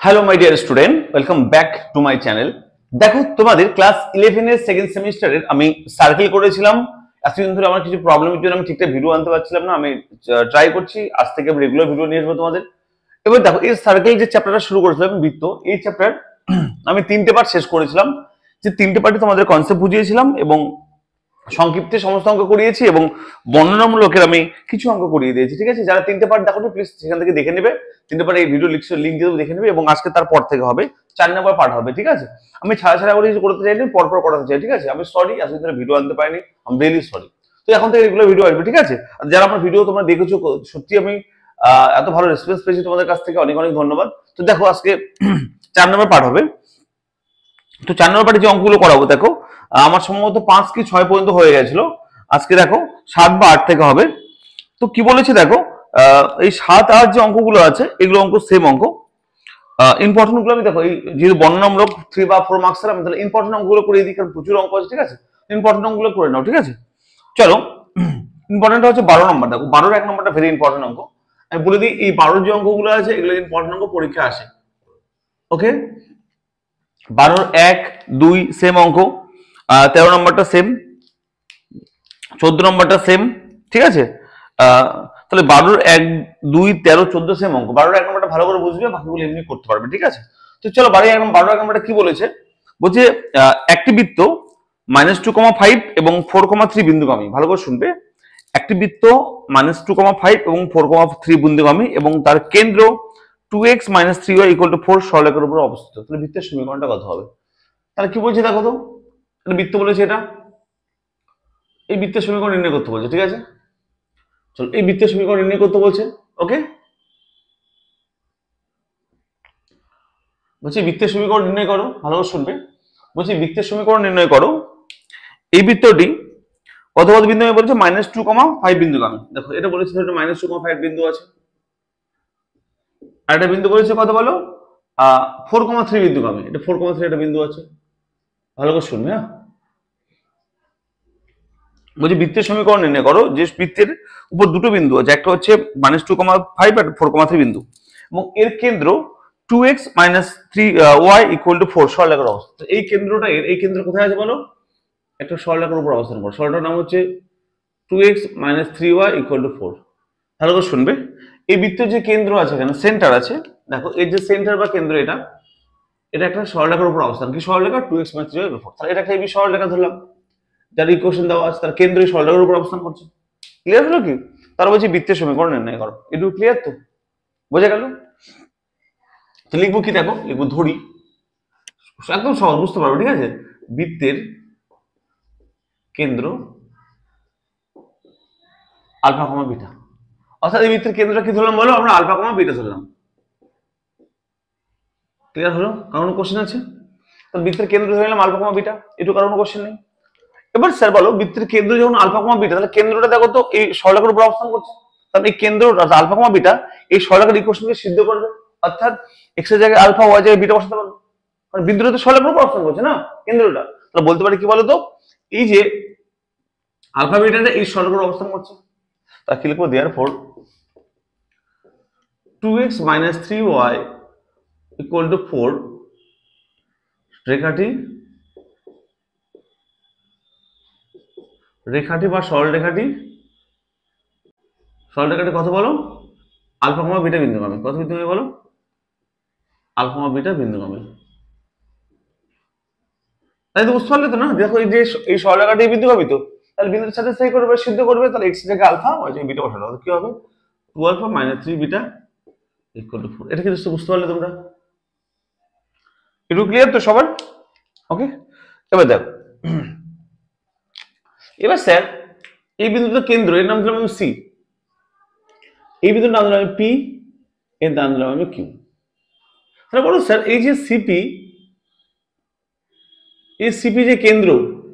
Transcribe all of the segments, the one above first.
Hello my dear student, welcome back to my channel. দেখো, তোমাদের class 11 এর second সেমিস্টারের আমি সার্কেল করেছিলাম। এতদিন ধরে আমার কিছু প্রবলেমের জন্য আমি ঠিকঠাক ভিডিও আনতে পারছিলাম না। আমি ট্রাই করছি, আজ থেকে আমি রেগুলার ভিডিও নিয়ে আসবো তোমাদের। এবার দেখো, এই সার্কেল যে চ্যাপ্টারটা শুরু করেছিলাম বৃত্ত, এই চ্যাপ্টার আমি 3টে পার্ট শেষ করেছিলাম। যে 3টে পার্টে তোমাদের কনসেপ্ট বুঝিয়েছিলাম এবং সংক্ষিপ্তে সমস্ত অঙ্ক করিয়েছি এবং বর্ণনামূলকের আমি কিছু অঙ্ক করিয়ে দিয়েছি। ঠিক আছে, যারা 3টে পার্ট দেখো প্লিজ সেখান থেকে দেখে নেবে। 3টে পার্ট এই ভিডিও লিঙ্ক দিয়ে দেখে নেবে এবং আজকে তারপর থেকে হবে 4 নম্বর পার্ট হবে। ঠিক আছে, আমি ছাড়া করে কিছু করতে চাইনি, পরপর করাতে চাই। ঠিক আছে, আমি সরি, আজকে ধরে ভিডিও আনতে পারিনি, আমি রিয়েলি সরি। তো এখন থেকে রেগুলার ভিডিও আসবে। ঠিক আছে, আর যারা আমার ভিডিও তোমরা দেখেছো, সত্যি আমি এত ভালো রেসপন্স পেয়েছি তোমাদের কাছ থেকে, অনেক অনেক ধন্যবাদ। তো দেখো, আজকে 4 নম্বর পার্ট হবে। তো 4 নম্বর পার্টে যে অঙ্কগুলো করাবো, দেখো আমার সম্ভবত 5 কি 6 পর্যন্ত হয়ে গেছিল। আজকে দেখো 7 বা 8 থেকে হবে। তো কি বলেছে দেখো, এই 7 8 যে অঙ্কগুলো আছে, এগুলো অঙ্ক সেম অঙ্ক। ইম্পর্টেন্ট গুলো আমি দেখো, এই যেহেতু বর্ণনামূলক 3 বা 4 মার্কসের, আমি তাহলে ইম্পর্টেন্ট অঙ্কগুলো করে দিই, কারণ প্রচুর অঙ্ক আছে। ঠিক আছে, ইম্পর্টেন্ট অঙ্কগুলো করে নাও। ঠিক আছে, চলো। ইম্পর্টেন্টটা হচ্ছে 12 নম্বর। দেখো 12 1 নম্বরটা ভেরি ইম্পর্টেন্ট অঙ্ক। আমি বলে দিই, এই 12 যে অঙ্কগুলো আছে, এগুলো ইম্পর্টেন্ট অঙ্ক, পরীক্ষা আসে। ওকে, 12 1 2 সেম অঙ্ক, 13 নম্বরটা সেম, 14 নম্বরটা সেম। ঠিক আছে, তাহলে 12 1 2 13 14 সেম অঙ্ক। 12 1 নম্বরটা ভালো করে বুঝবে, বাকিগুলো এমনি করতে পারবে। ঠিক আছে, তো চলো 12 1 নম্বরটা কি বলেছে। বলছে একটি বৃত্ত -2,5 এবং 4,3 বিন্দুগামী। ভালো করে শুনবে, একটি বৃত্ত -2,5 এবং 4,3 বিন্দুগামী এবং তার কেন্দ্র 2x - 3y = 4 সরলরেখার উপর অবস্থিত। তাহলে বৃত্তের সমীকরণটা কত হবে? তাহলে কি বলছে দেখো তো, বৃত্ত বলেছে এটা, এই বৃত্তের সমীকরণ নির্ণয় করতে বলছে। ঠিক আছে, চলো এই বৃত্তের সমীকরণ নির্ণয় করতে বলছে। ওকে, বলছি বৃত্তের সমীকরণ নির্ণয় করো, ভালো করে শুনবে। বলছি বৃত্তের সমীকরণ নির্ণয় করো। এই বৃত্তটি কত কত বিন্দু বলেছে? -2,5 বিন্দুগামী। দেখো এটা বলেছে -2,5 বিন্দু আছে, আর একটা বিন্দু বলেছে কত বলো, 4,3 বিন্দুগামী। এটা 4,3 একটা বিন্দু আছে, ভালো করে শুনবে। হ্যাঁ, বলছি বৃত্তের সমীকরণ নির্ণয় করো যে বৃত্তের উপর দুটো বিন্দু আছে, একটা হচ্ছে -2,5 আর 4,3 বিন্দু, এবং এর কেন্দ্র 2x - 3y = 4 সরলরেখার অবস্থা। এই কেন্দ্রটা, এই কেন্দ্র কোথায় আছে বলো? একটা সরলরেখার উপর অবস্থান করে। সরলটার নাম হচ্ছে 2x - 3y = 4। ভালো করে শুনবে, এই বৃত্তের যে কেন্দ্র আছে, এখানে সেন্টার আছে। দেখো এই যে সেন্টার বা কেন্দ্র, এটা একটা সরলরেখার উপর অবস্থান। কি সরলরেখা? 2x - 3y = 4। তাহলে এটা একটা এবি সরলরেখা ধরলাম, যার ইকুয়েশন দেওয়া আছে, তার কেন্দ্র এই সরলরেখার উপর অবস্থান করছে। ক্লিয়ার হলো কি? তার বলছি বৃত্তের সমীকরণ নির্ণয় করো। এটুকু ক্লিয়ার তো? বোঝা গেল? তো লিখবো কি দেখো, লিখবো ধরি, একদম সহজ, বুঝতে পারবে। ঠিক আছে, বৃত্তের কেন্দ্র আলফা কমা বিটা। অর্থাৎ এই বৃত্তের কেন্দ্রটা কি ধরলাম বলো? আমরা আলফা কমা বিটা ধরলাম। ক্লিয়ার হলো? কারণ কোশ্চেন আছে, তো বৃত্তের কেন্দ্র ধরলাম আলফা কমা বিটা, এটুকু কারণ কোশ্চেন নেই। এবার স্যার বলো, বৃত্তের কেন্দ্র যখন আলফা কমা বিটা, তাহলে কেন্দ্রটা দেখো তো এই সরলরেখার উপর অবস্থান করছে। তাহলে এই কেন্দ্র আলফা কমা বিটা এই সরলরেখার ইকুয়েশনকে সিদ্ধ করবে, অর্থাৎ এক্স এর জায়গায় আলফা, ওয়াই জায়গায় বিটা বসাতে পারবে। কারণ বিন্দুটা তো সরলরেখার উপর অবস্থান করছে না, কেন্দ্রটা। তাহলে বলতে পারি কি বলতো, এই যে আলফা বিটাটা এই সরলরেখার উপর অবস্থান করছে। তা কি লিখবো? therefore 2x - 3y = 4 রেখাটি বা সরলরেখাটি কত বলো? আলফা কমা বিটা বিন্দুগামী। কত বিন্দুগামী বলো? আলফা কমা বিটা বিন্দুগামী। তাই তো বুঝতে পারলে তো না? দেখো এই যে এই সরলরেখাটি বিন্দুগামী, তো তাহলে বিন্দুর সাথে সেই করবে, সিদ্ধ করবে। তাহলে এক্স থেকে আলফা, ওয়াই থেকে বিটা বসানো হবে। কি হবে? 2α - 3 বিটা = 4। এটা কি বুঝতে পারলে তোমরা? একটু ক্লিয়ার তো সবার? ওকে, এবার দেখো, এবার স্যার এই বিন্দুটা কেন্দ্র, এর নাম দিলাম আমি সি। এই বিন্দুর নাম দিলাম আমি পি, এর নাম দিলাম আমি কিউ। তাহলে বলো স্যার, এই যে সিপি, এই সিপি যে কেন্দ্র,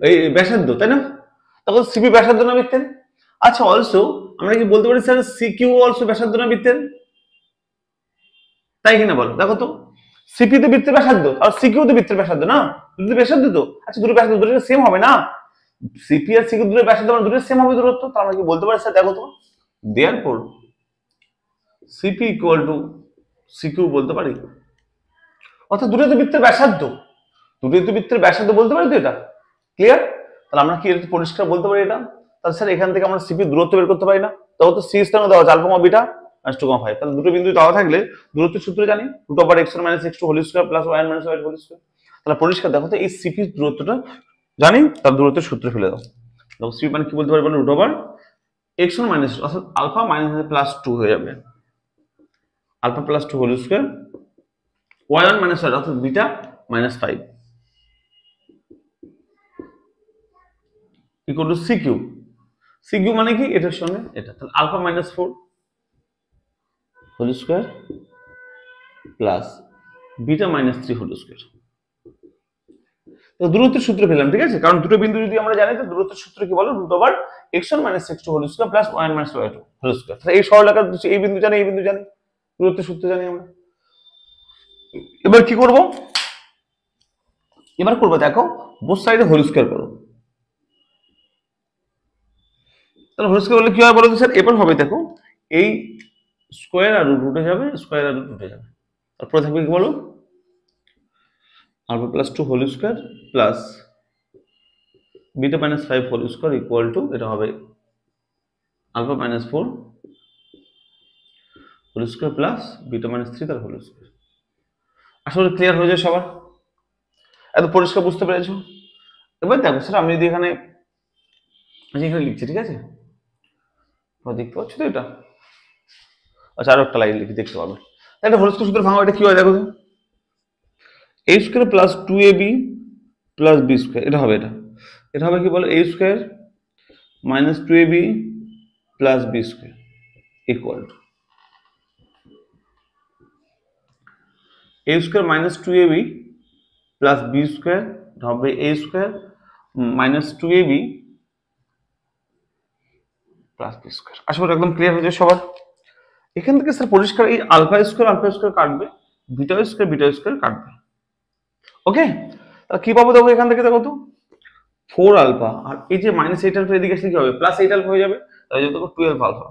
এই ব্যাসার্ধ, তাই না? তখন সিপি ব্যাসার্ধ না বৃত্তের? আচ্ছা, অলসো আমরা কি বলতে পারি স্যার সিকিউ অলসো ব্যাসার্ধ না বৃত্তের? তাই কিনা বলো? দেখো তো, সিপি তো বৃত্তের ব্যাসার্ধ, আর সিকিউ তো বৃত্তের ব্যাসার্ধ না? দুটো ব্যাসার্ধ তো। আচ্ছা, দুটো ব্যাসার্ধ দুটো সেম হবে না? সিপি আর সিকিউ দুটো ব্যাসার্ধ, মানে দুটো সেম হবে দূরত্ব। তার মানে কি বলতে পারি স্যার, দেখো তো, therefore সিপি = সিকিউ বলতে পারি। অর্থাৎ দুটোই তো বৃত্তের ব্যাসার্ধ, দুটোই তো বৃত্তের ব্যাসার্ধ বলতে পারি তো এটা। ক্লিয়ার? তাহলে আমরা কি এটা পরিষ্কার বলতে পারি এটা? তাহলে স্যার এখান থেকে আমরা সিপি দূরত্ব বের করতে পারি না? তখন তো সি স্থানে দেওয়া আছে আলফা কমা বিটা আর 2,5। তাহলে দুটো বিন্দু দেওয়া থাকলে দূরত্বের সূত্র জানি √(x1 - x2) whole square plus y1 - y2 whole square. তাহলে পরিষ্কার দেখো তো এই সিপি দূরত্বটা জানি, তার দূরত্বের সূত্র ফেলে দাও। দেখো সিপি মানে কি বলতে পারবে? √(x1 - অর্থাৎ আলফা মাইনাস প্লাস 2 হয়ে যাবে, alpha plus 2 whole square y1 - y অর্থাৎ beta minus 5 equal to C Q. C Q মানে কি? এটার সঙ্গে এটা, তাহলে alpha minus 4 whole square plus beta minus 3 whole square. তো দূরত্বের সূত্র পেলাম, ঠিক আছে? কারণ দুটো বিন্দু যদি আমরা জানি তো দূরত্বের সূত্র কি বলো? √(x1 - x2) whole square plus y1 - y2 whole square. তাহলে এই সরলরেখার এই বিন্দু জানি, এই বিন্দু জানি, দূরত্বের সূত্র জানি আমরা। এবার কি করব? এবার করবো দেখো বোথ সাইডে হোল স্কয়ার করো। তাহলে হোল স্কয়ার করলে কি হয় বলো তো স্যার? এবার হবে দেখো এই স্কয়ার আর রুট উঠে যাবে, স্কয়ার আর রুট উঠে যাবে। তারপরে থাকবে কি বলো? Alpha plus 2 whole square plus beta minus 5 whole square equal to এটা হবে alpha minus 4 whole square plus beta minus 3 তার হোল স্কয়ার। আসলে ক্লিয়ার হয়ে যায় সবার? এত পরিষ্কার বুঝতে পেরেছো? এবার দেখো স্যার আমি যদি এখানে লিখছি, ঠিক আছে? দেখতে পাচ্ছ তো এটা? আচ্ছা আরো একটা লাইন লিখি, দেখতে পাবে। এটা হোল স্কয়ার সূত্র ভাঙা, এটা কি হয় দেখো তো? a square plus 2ab plus b square, এটা হবে এটা হবে কি বলো? a square minus 2ab plus b square equal to a square minus 2ab plus b square, এটা হবে a square minus 2ab plus b square. আশা করি একদম ক্লিয়ার হয়ে যায় সবার? এখান থেকে স্যার পরিষ্কার এই আলফা স্কয়ার কাটবে, বিটা স্কয়ার কাটবে। ওকে, তাহলে কি পাবো দেখো এখান থেকে? দেখো তো 4 আলফা আর এই যে মাইনাস 8 আলফা এদিকে আসলে কি হবে? প্লাস 8 আলফা হয়ে যাবে, তাই দেখো 12 আলফা।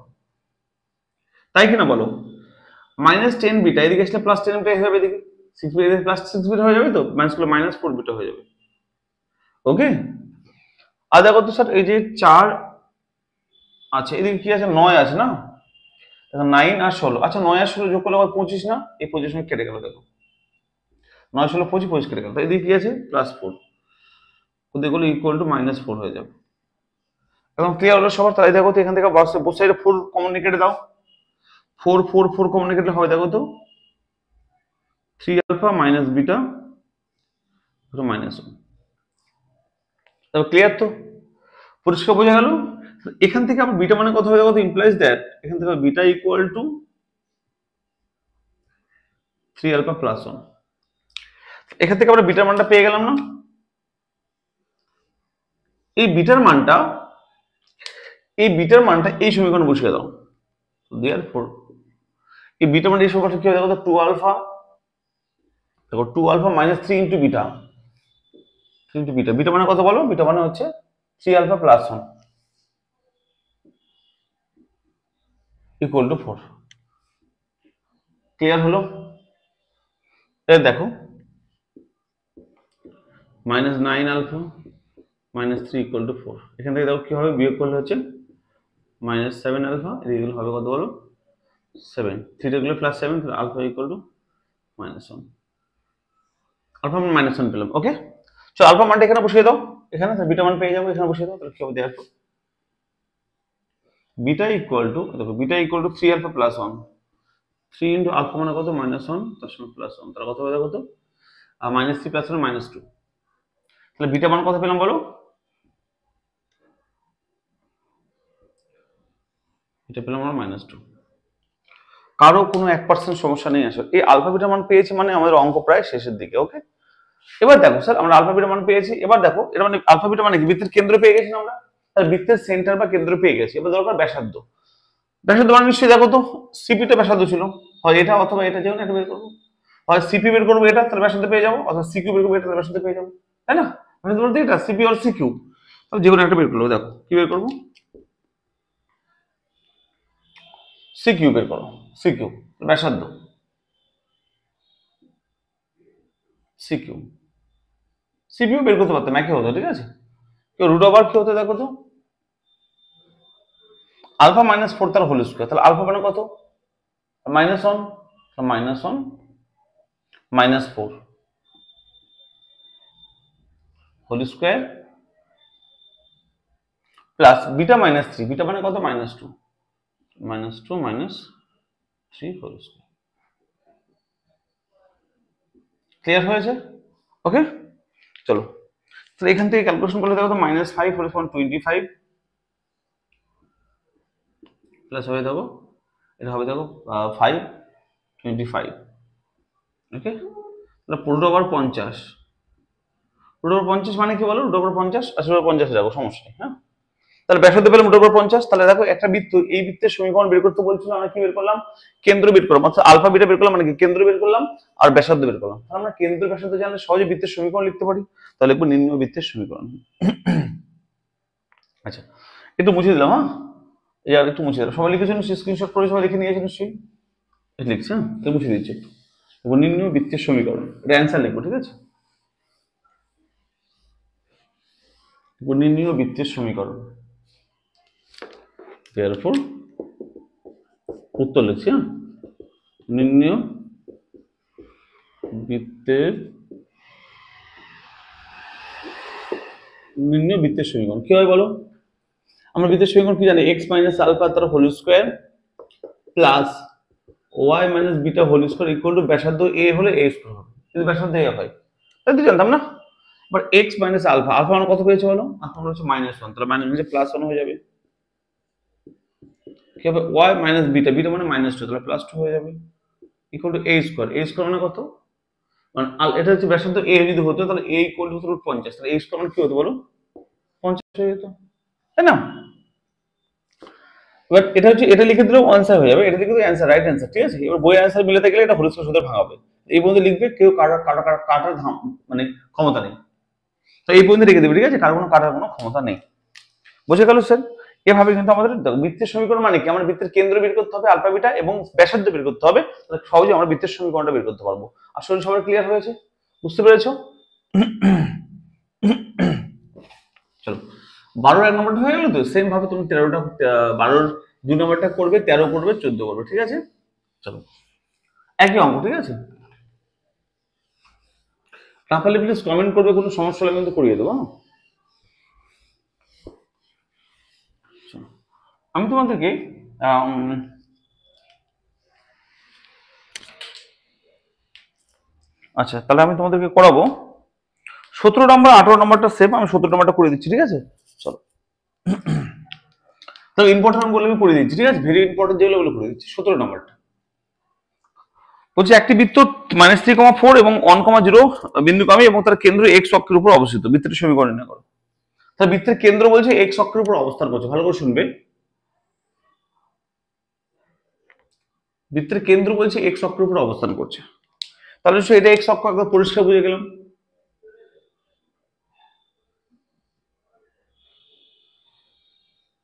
তাই কিনা বলো? মাইনাস 10 বিটা এদিকে আসলে প্লাস 10 বিটা হবে, এদিকে 6 বিটা এদিকে প্লাস 6 বিটা হয়ে যাবে, তো মাইনাস করলে মাইনাস 4 বিটা হয়ে যাবে। ওকে, আর দেখো তো স্যার এই যে 4 আছে, এদিকে কি আছে? 9 আছে না? দেখো 9 আর 16, আচ্ছা 9 আর 16 যোগ করলে আবার 25 না? এই 25 সঙ্গে কেটে গেল, দেখো 9 16 25 25 কেটে গেল, তাই এদিকে কি আছে? প্লাস 4, ওদিকে গুলো ইকুয়াল টু মাইনাস 4 হয়ে যাবে। একদম ক্লিয়ার হলো সবার? তাই দেখো তো এখান থেকে বোথ সাইডে 4 কমন কেটে দাও, 4 4 4 কমন কেটে হবে দেখো তো 3 আলফা মাইনাস বিটা মাইনাস 1। তারপর ক্লিয়ার তো? পরিষ্কার বোঝা গেল? এখান থেকে আবার বিটা মানে কত হবে দেখো তো? ইমপ্লাইজ দ্যাট এখান থেকে beta equal to 3 alpha plus 1। এখান থেকে আমরা বিটার মানটা পেয়ে গেলাম না? এই বিটার মানটা এই সমীকরণে বসিয়ে দাও। দেয়ারফর এই বিটা মানে এই সমীকরণটা কি হবে দেখো তো? 2 আলফা, দেখো 2 alpha minus 3 into beta, beta মানে কত বলো? বিটা মানে হচ্ছে 3 alpha plus 1 equal to 4। Clear হলো? এবার দেখো minus 9 alpha minus 3 equal to 4। এখান থেকে দেখো কি হবে? বিয়োগ করলে হচ্ছে মাইনাস 7 আলফা, এদিকে হবে কত বলো? 7, 3 গুলো plus 7, alpha equal to minus 1, alpha minus 1 পেলাম। ওকে, চলো আলফা মানটা এখানে বসিয়ে দাও, এখানে বিটা মান পেয়ে যাবো, এখানে বসিয়ে দাও। তাহলে কি হবে দেখো? বিটা ইকুয়াল টু, দেখো beta equal to 3 alpha plus 1, 3 into alpha মানে কত? মাইনাস 1 তার সঙ্গে প্লাস 1, তাহলে কত হবে দেখো তো? Minus 3 plus 1 minus 2। তাহলে বিটা মান কত পেলাম বলো? এটা পেলাম আমরা মাইনাস 2। কারো কোনো 1% সমস্যা নেই আসলে। এই আলফা বিটা মান পেয়েছি মানে আমাদের অঙ্ক প্রায় শেষের দিকে। ওকে, এবার দেখো স্যার আমরা আলফা বিটা মান পেয়েছি, এবার দেখো এটা মানে আলফা বিটা মানে কি? বৃত্তের কেন্দ্র পেয়ে গেছি না আমরা? তাহলে বৃত্তের সেন্টার বা কেন্দ্র পেয়ে গেছি, এবার দরকার ব্যাসার্ধ। ব্যাসার্ধ মানে নিশ্চয়ই দেখো তো সিপি তে ব্যাসার্ধ ছিল, হয় এটা অথবা এটা, যেকোনো একটা বের করবো। হয় সিপি বের করবো এটা, তাহলে ব্যাসার্ধ পেয়ে যাবো, অথবা সিকিউ বের করবো এটা, তাহলে ব্যাসার্ধ পেয়ে যাবো, তাই না? মানে বলতে এটা সিপি আর সিকিউ, তাহলে যেকোনো একটা বের করবো। দেখো কি বের করবো? সিকিউ বের করো, সিকিউ ব্যাসার্ধ। সিকিউ সিপিউ বের করতে পারতাম, একই হতো, ঠিক আছে। কেউ রুট ওভার কি হতো দেখো তো, আলফা মাইনাস 4 তার হোল স্কোয়ার, তাহলে আলফা মানে কত, -1, -1 -4 whole square plus beta -3, beta মানে কত, -2 -3 হোল স্কোয়ার। ক্লিয়ার হয়েছে? ওকে, চলো তাহলে এখান থেকে ক্যালকুলেশন করলে দেখো তো -5 হোল সমান 25 প্লাস হয়ে দেখো এটা হবে দেখো 5 25, ওকে। তাহলে পুরোটা আবার 50, রুট ওভার 50 মানে কি বলো, রুট ওভার 50 আসলে 50 যাবো, সমস্যা নেই, হ্যাঁ। তাহলে ব্যাসার্ধ পেলাম রুট ওভার 50। তাহলে দেখো একটা বৃত্ত, এই বৃত্তের সমীকরণ বের করতে বলছিল, আমরা কি বের করলাম, কেন্দ্র বের করলাম, অর্থাৎ আলফা বিটা বের করলাম, মানে কি কেন্দ্র বের করলাম আর ব্যাসার্ধ বের করলাম। তাহলে আমরা কেন্দ্র ব্যাসার্ধ জানলে সহজে বৃত্তের সমীকরণ লিখতে পারি। তাহলে লিখবো নির্ণয় বৃত্তের সমীকরণ। আচ্ছা, একটু মুছে দিলাম, হ্যাঁ, এই আর একটু মুছে দিলাম। সবাই লিখেছেন, স্ক্রিনশট করে সবাই লিখে নিয়েছেন নিশ্চয়ই, লিখছি, হ্যাঁ, তো মুছে দিচ্ছি একটু। নির্ণয় বৃত্তের সমীকরণ, এটা অ্যান্সার লিখবো, ঠিক আছে। নির্ণয় বৃত্তের সমীকরণ, therefore উত্তর লিখছি, হ্যাঁ, নির্ণয় বৃত্তের সমীকরণ কি হয় বলো। আমরা বৃত্তের সমীকরণ কি জানি, এক্স মাইনাস আলফা তার whole square plus Y minus beta whole square equal to ব্যাসার্ধ এ হলে এ স্কোয়ার হবে, কিন্তু ব্যাসার্ধ এ হয়, তাই তো জানতাম না। But x minus alpha, alpha মানে কত পেয়েছে বলো, আলফা মানে হচ্ছে -1, তাহলে মাইনাস মানে +1 হয়ে যাবে। কি হবে, ওয়াই মাইনাস বিটা, বিটা মানে -2, তাহলে +2 হয়ে যাবে equal to A square, A square মানে কত, মানে এটা হচ্ছে ব্যাসার্ধ এ যদি হতো তাহলে এ ইকুয়াল টু √50, তাহলে এ স্কোয়ার মানে কি হতো বলো, 50 হয়ে যেত, তাই না। এবার এটা হচ্ছে, এটা লিখে দিলেও আনসার হয়ে যাবে, এটা লিখে দিলে অ্যান্সার, রাইট অ্যান্সার, ঠিক আছে। এবার বই অ্যান্সার মিলাতে গেলে এটা হোল স্কোয়ার সূত্রে ভাঙাবে, এই পর্যন্ত লিখবে, কেউ কাটার মানে ক্ষমতা নেই, তো এই পর্যন্ত লিখে দেবে, ঠিক আছে, কারো কোনো কাটার কোনো ক্ষমতা নেই। বুঝে গেল স্যার? এভাবে কিন্তু আমাদের বৃত্তের সমীকরণ মানে কি, আমরা বৃত্তের কেন্দ্র বের করতে হবে আলফা বিটা এবং ব্যাসার্ধ বের করতে হবে, তাহলে সহজে আমরা বৃত্তের সমীকরণটা বের করতে পারবো। আসলে সবার ক্লিয়ার হয়েছে, বুঝতে পেরেছো? চলো 12 এক নম্বরটা হয়ে গেল, তো সেম ভাবে তুমি 13টা 12 2 নম্বরটা করবে, 13 করবে, 14 করবে, ঠিক আছে। চলো একই অঙ্ক, ঠিক আছে। তাহলে প্লিজ কমেন্ট করবে, কোনো সমস্যা হলে কিন্তু করিয়ে দেবো। আমি তোমাদেরকে আচ্ছা, তাহলে আমি তোমাদেরকে করাবো 17 নম্বর 18 নম্বরটা সেম, আমি 17 নম্বরটা করে দিচ্ছি, ঠিক আছে। চলো তো ইম্পর্টেন্ট বলে আমি করে দিচ্ছি, ঠিক আছে, ভেরি ইম্পর্টেন্ট যেগুলো করে দিচ্ছি। 17 নম্বরটা বলছে একটি বৃত্ত -3,4 এবং 1,0 বিন্দুগামী এবং তার কেন্দ্র x অক্ষের উপর অবস্থিত, বৃত্তের সমীকরণ নির্ণয় করো। তাহলে বৃত্তের কেন্দ্র বলছে x অক্ষের উপর অবস্থান করছে, ভালো করে শুনবে, বৃত্তের কেন্দ্র বলছে x অক্ষের উপর অবস্থান করছে, তাহলে এটা x অক্ষ, একদম পরিষ্কার বুঝে গেলাম।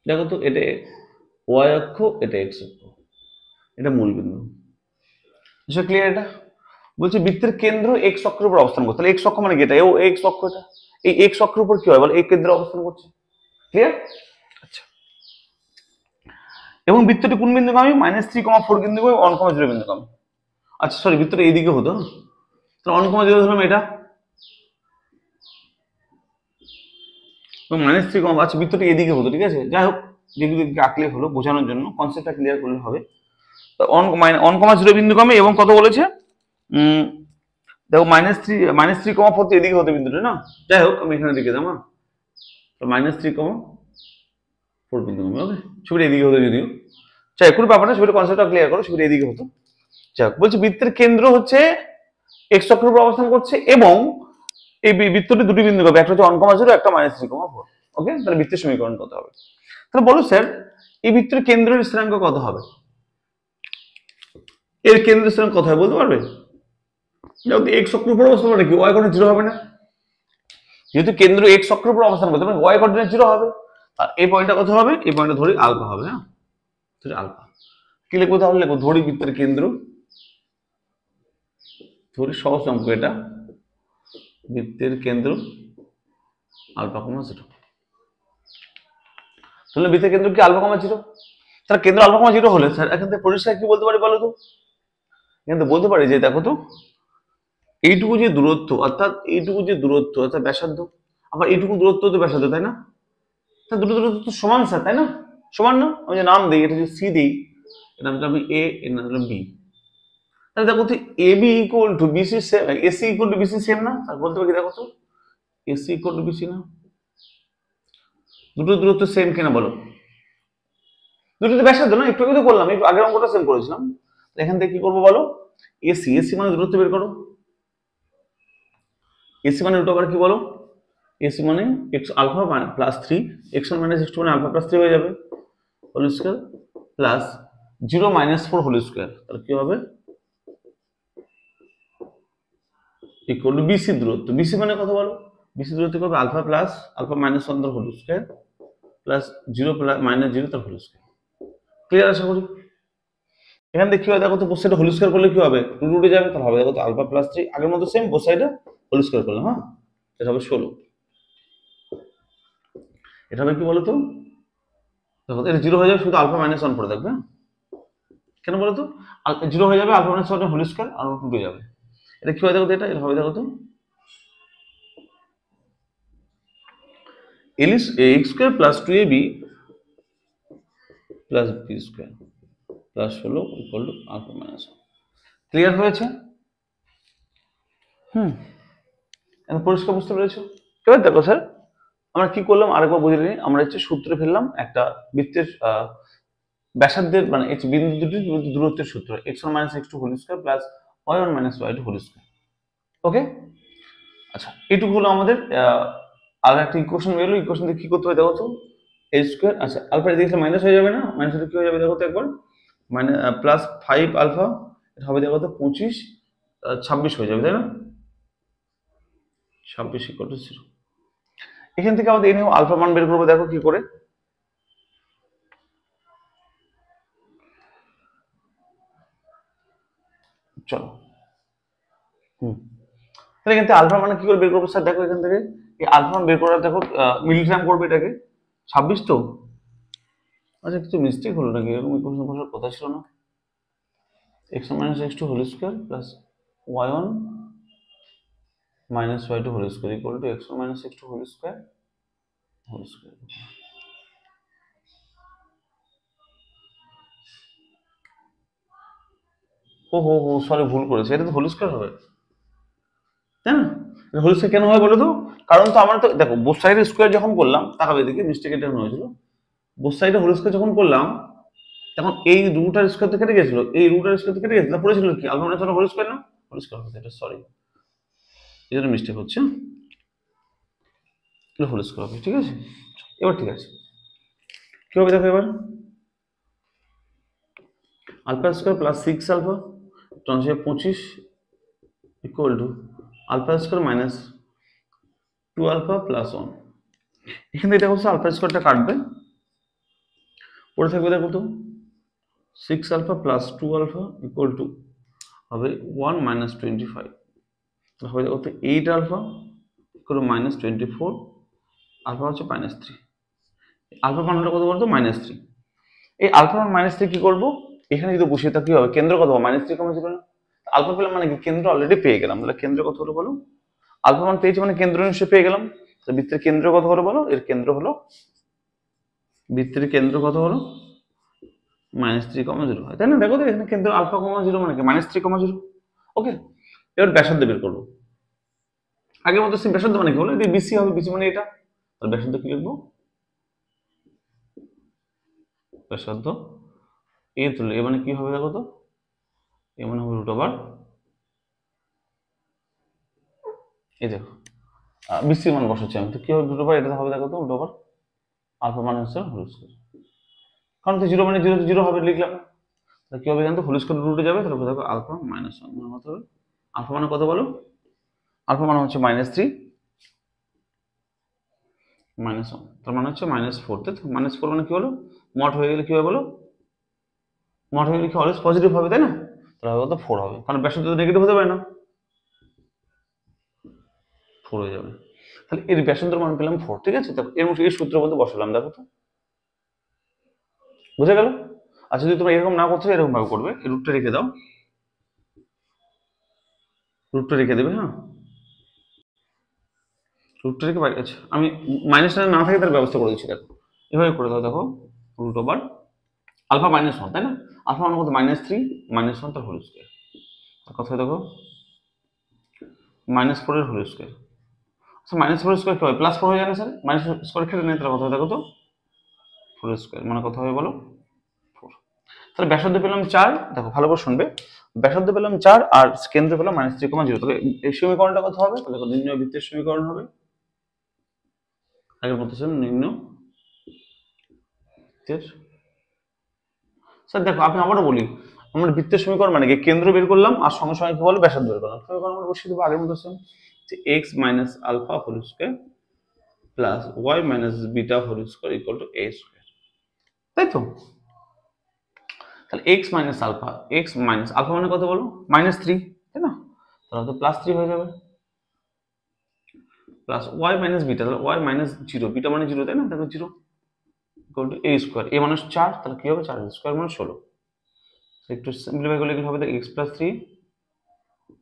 দেখো তো, এটা y অক্ষ, এটা x অক্ষ, এটা মূল বিন্দু, ক্লিয়ার। এটা বলছে বৃত্তের কেন্দ্র x অক্ষের উপর অবস্থান করছে, তাহলে x অক্ষ মানে কি, এটা x অক্ষ, এটা এই x অক্ষের উপর কি হয় বল, এই কেন্দ্রে অবস্থান করছে, ক্লিয়ার। আচ্ছা, এবং বৃত্তটি কোন বিন্দুগামী, -3,4 বিন্দুগামী, 1,0 বিন্দুগামী। আচ্ছা সরি, বৃত্তটা এইদিকে হতো, তাহলে 1,0 ধরলাম এটা, এবং -3, আচ্ছা বৃত্তটি এদিকে হতো, ঠিক আছে। যাই হোক, যেগুলো আঁকলে হলো, বোঝানোর জন্য কনসেপ্টটা ক্লিয়ার করলে হবে। 1,0 বিন্দুগামী এবং কত বলেছে, দেখো -3,4 তো এদিকে হতো বিন্দুটা না, যাই হোক আমি এখানে লিখে দেবো, -3,4 বিন্দুগামী, ওকে। ছবিটা এদিকে হতো যদিও, যাই কোনো ব্যাপার না, ছবিটা কনসেপ্টটা ক্লিয়ার করো, ছবিটা এদিকে হতো। যাই হোক, বলছে বৃত্তের কেন্দ্র হচ্ছে x অক্ষের উপর অবস্থান করছে এবং এই বৃত্তটি দুটি বিন্দুগামী, একটা হচ্ছে 1,0, একটা -3,4, ওকে। তাহলে বৃত্তের সমীকরণ কত হবে, তাহলে বলো স্যার এই বৃত্তের কেন্দ্রের স্থানাঙ্ক কত হবে, এর কেন্দ্রের স্থানাঙ্ক কত হবে বলতে পারবে? যেহেতু x অক্ষের উপর অবস্থান করে, কি y কোঅর্ডিনেট 0 হবে না, যেহেতু কেন্দ্র x অক্ষের উপর অবস্থান করতে মানে y কোঅর্ডিনেট 0 হবে, আর এই পয়েন্টটা কত হবে, এই পয়েন্টটা ধরি আলফা হবে, হ্যাঁ, ধরি আলফা। কি লিখবো তাহলে, লিখবো ধরি বৃত্তের কেন্দ্র, ধরি সহজ অঙ্ক এটা, বৃত্তের কেন্দ্র আলফা কমা 0। তাহলে বৃত্তের কেন্দ্র কি আলফা কমা 0? তার কেন্দ্র আলফা কমা 0 হলে স্যার এখান থেকে পরিষ্কার কি বলতে পারি বলো তো? এখান থেকে বলতে পারি যে দেখো তো এইটুকু যে দূরত্ব অর্থাৎ ব্যাসার্ধ, আবার এইটুকু দূরত্ব তো ব্যাসার্ধ, তাই না? তা দুটো দূরত্ব তো সমান স্যার, তাই না? সমান না? আমি যে নাম দিই, এটা যদি সি দিই, এর নাম দিলাম এ, এর নাম দিলাম বি। তাহলে দেখো তো A B equal to BC same, AC equal to BC same না? আর বলতে পারি দেখো তো এসি ইকুয়াল টু বিসি না? দুটো দূরত্ব সেম কিনা বলো? দুটো তো ব্যাসার্ধ না? একটু আগে তো করলাম, একটু আগের অঙ্কটা সেম করেছিলাম। এখান থেকে কি করবো বলো? এসি মানে দূরত্ব বের করো। এসি মানে রুট ওভার কি বলো? এসি মানে x alpha plus 3, x1 minus x2 মানে আলফা প্লাস 3 হয়ে যাবে whole square plus 0 minus 4 whole square. তাহলে কি হবে? ইকুয়াল টু বিসি দূরত্ব। বিসি মানে কত বলো? বিসি দূরত্ব হবে আলফা প্লাস আলফা মাইনাস 1 তার হোল স্কয়ার প্লাস 0 মাইনাস 0 তার হোল স্কয়ার। ক্লিয়ার আশা করি? এখান থেকে কি হয় দেখো তো, বোথ সাইডে হোল স্কয়ার করলে কি হবে? রুট উঠে যাবে, তাহলে হবে দেখো তো আলফা প্লাস 3 আগের মতো সেম, বোথ সাইডে হোল স্কয়ার করলাম। হ্যাঁ, এটা হবে 16। এটা হবে কি বলতো? দেখো এটা 0 হয়ে যাবে, শুধু আলফা মাইনাস 1 পড়ে থাকবে। কেন বলতো? 0 হয়ে যাবে, আলফা মাইনাস 1 হোল স্কয়ার আর রুট উঠে যাবে। এটা কি হয় দেখো তো, এটা হবে দেখো তো x square plus 2ab plus b square plus 16 equal to alpha minus 1। Clear হয়েছে? এখন পরিষ্কার বুঝতে পেরেছো? এবার দেখো স্যার আমরা কি করলাম আরেকবার বুঝে নিই। আমরা হচ্ছে সূত্রে ফেললাম একটা বৃত্তের ব্যাসার্ধের মানে বিন্দু দুটির দূরত্বের সূত্র x1 minus x2 whole square plus y1 minus y2 whole square. Okay, আচ্ছা এইটুকু হলো আমাদের। আর একটা ইকুয়েশন বেরোলো, ইকুয়েশন দিয়ে কি করতে হবে দেখো তো, a স্কয়ার, আচ্ছা আলফা দিয়ে মাইনাস হয়ে যাবে না? মাইনাস হলে কি হয়ে যাবে দেখো তো একবার, মানে প্লাস 5 আলফা, এটা হবে দেখো তো 25 26 হয়ে যাবে, তাই না? 26 ইকুয়াল টু 0। এখান থেকে আমাদের এনে আলফা মান বের করবো, দেখো কি করে। চলো, তাহলে এখান থেকে আলফা মানে কি করে বের করবো স্যার? দেখো এখান থেকে এই আলফা মান বের করা, দেখো মিলিগ্রাম করবে এটাকে 26 তো। আচ্ছা কিছু মিস্টেক হলো নাকি? এরকম ইকুয়েশন বসার কথা ছিল না। x1 minus x2 whole square plus y1 minus y2 whole square equal to x1 minus x2 whole square whole square. ও সরি, ভুল করেছে, এটা তো হোল স্কয়ার হবে, তাই না? হোল স্কয়ার কেন হয় বলো তো? কারণ তো আমরা তো দেখো বোথ সাইডে স্কয়ার যখন করলাম, তাকাবে দিকে মিস্টেক এটা হয়েছিল, বোথ সাইডে হোল স্কয়ার যখন করলাম তখন এই রুট আর স্কয়ার তো কেটে গেছিল, এই রুট আর স্কয়ার তো কেটে গেছিল, পড়েছিল কি আলফা মাইনাস হোল স্কয়ার না? হোল স্কয়ার হচ্ছে এটা, সরি এই জন্য মিস্টেক হচ্ছে, হোল স্কয়ার হবে। ঠিক আছে, এবার ঠিক আছে, কি হবে দেখো এবার, আলফা স্কয়ার প্লাস 6 আলফা টনসে 25 equal to alpha square minus 2 alpha plus 1। এখান থেকে দেখো আলফা স্কয়ারটা কাটবে, পড়ে থাকবে দেখো তো 6 alpha plus 2 alpha equal to হবে 1 মাইনাস 25, হবে দেখো তো 8 alpha equal to minus 24, alpha হচ্ছে মাইনাস 3। আলফা মান হলো কত বলতো? মাইনাস 3। এই আলফা মান মাইনাস 3 কি করবো? এখানে যদি বসিয়ে তা কি হবে? কেন্দ্র কত হবে? মাইনাস 3 কমে যাবে না? আলফা পেলাম মানে কি কেন্দ্র অলরেডি পেয়ে গেলাম। তাহলে কেন্দ্র কত হলো বলো? আলফা মান পেয়েছি মানে কেন্দ্র নিশ্চয়ই পেয়ে গেলাম। তো বৃত্তের কেন্দ্র কত হলো বলো? এর কেন্দ্র হলো, বৃত্তের কেন্দ্র কত হলো? মাইনাস 3,0 হয়, তাই না? দেখো তো এখানে কেন্দ্র আলফা কমা 0 মানে কি মাইনাস 3,0। ওকে, এবার ব্যাসার্ধ বের করবো। আগের মতো সেম ব্যাসার্ধ মানে কি বলো? এটা বিসি হবে, বিসি মানে এটা। তাহলে ব্যাসার্ধ কি লিখবো? ব্যাসার্ধ এ তুলে এ মানে কি হবে দেখো তো, এ মানে হবে রুট ওভার, এই দেখো বিসি মান বসাচ্ছি আমি, তো কি হবে রুট ওভার, এটা হবে দেখো তো রুট ওভার আলফা মানে হচ্ছে হোল স্কয়ার, কারণ তো 0 মানে 0 তো 0 হবে লিখলাম। তাহলে কি হবে এখান থেকে হোল স্কয়ার রুটে যাবে, তাহলে দেখো আলফা মাইনাস 1 মানে কত হবে? আলফা মানে কত বলো? আলফা মানে হচ্ছে মাইনাস 3 মাইনাস 1, তার মানে হচ্ছে মাইনাস 4। তো মাইনাস 4 মানে কি হলো? মড হয়ে গেলে কি হবে বলো? মড হয়ে গেলে কি অলওয়েজ পজিটিভ হবে, তাই না? তাহলে হবে কত? 4 হবে, কারণ ব্যাসার্ধ তো নেগেটিভ হতে পারে না। 4 হয়ে যাবে। তাহলে এর ব্যাসার্ধের মান পেলাম 4, ঠিক আছে? দেখো এর মধ্যে এই সূত্রের মধ্যে বসালাম, দেখো তো বুঝে গেল? আচ্ছা যদি তোমরা এরকম না করতে এরকম ভাবে করবে, এই রুটটা রেখে দাও, রুটটা রেখে দেবে, হ্যাঁ রুটটা রেখে বাইরে আছে। আমি মাইনাসটা না থাকে তার ব্যবস্থা করে দিচ্ছি, দেখো এভাবে করে দাও, দেখো রুট ওভার আলফা -1, তাই না? আলফা মানে কত? -3 -1 তার হোল স্কয়ার। কথা দেখো -4 এর হোল স্কয়ার। আচ্ছা -4 এর স্কয়ার কি হয়? +4 হয়ে যায় না স্যার? মাইনাস স্কয়ার কেটে নেই, তাহলে কথা দেখো তো 4 স্কয়ার মানে কত হবে বলো? 4। তাহলে ব্যাসার্ধ পেলাম 4, দেখো ভালো করে শুনবে, ব্যাসার্ধ পেলাম 4 আর কেন্দ্র পেলাম -3,0। তাহলে এই সমীকরণটা কত হবে? তাহলে দেখো নির্ণয় বৃত্তের সমীকরণ হবে আগের মতো সেম, নির্ণয় বৃত্তের। স্যার দেখো আপনি আবারও বলি, আমরা বৃত্তের সমীকরণ মানে কি কেন্দ্র বের করলাম আর সঙ্গে সঙ্গে কি বলো ব্যাসার্ধ বের করলাম, সমীকরণ আমরা বসিয়ে দেবো আগের মতো সেম, যে x minus alpha whole square plus y minus beta whole square equal to a square, তাই তো? তাহলে x minus alpha, x minus alpha মানে কত বলো? -3, তাই না? তাহলে তো +3 হয়ে যাবে, প্লাস y মাইনাস বিটা, তাহলে y মাইনাস 0, বিটা মানে 0, তাই না? দেখো 0 equal to a square, a মানে 4, তাহলে কি হবে? 4 স্কয়ার মানে 16। একটু সিম্পলিফাই করলে কি হবে? x plus 3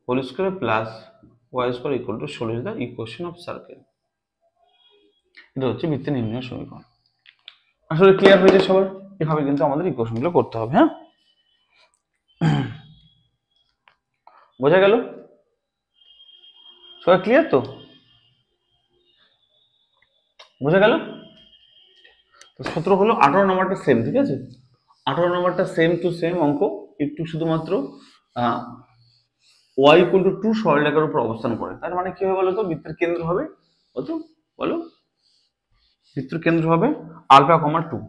whole square plus y square equal to 16 is the equation of circle. এটা হচ্ছে বৃত্তের নির্ণয় সমীকরণ। আসলে ক্লিয়ার হয়ে যায় সবার? এভাবে কিন্তু আমাদের ইকুয়েশনগুলো করতে হবে, হ্যাঁ বোঝা গেল? সবাই ক্লিয়ার তো? বোঝা গেল? তো 17 হলো, 18 নম্বরটা সেম, ঠিক আছে? 18 নম্বরটা সেম টু সেম অঙ্ক, একটু শুধুমাত্র y ইকুয়াল টু 2 সরলরেখার উপর অবস্থান করে। তার মানে কি হবে বলো তো? বৃত্তের কেন্দ্র হবে কত বলো? বৃত্তের কেন্দ্র হবে আলফা কমা 2।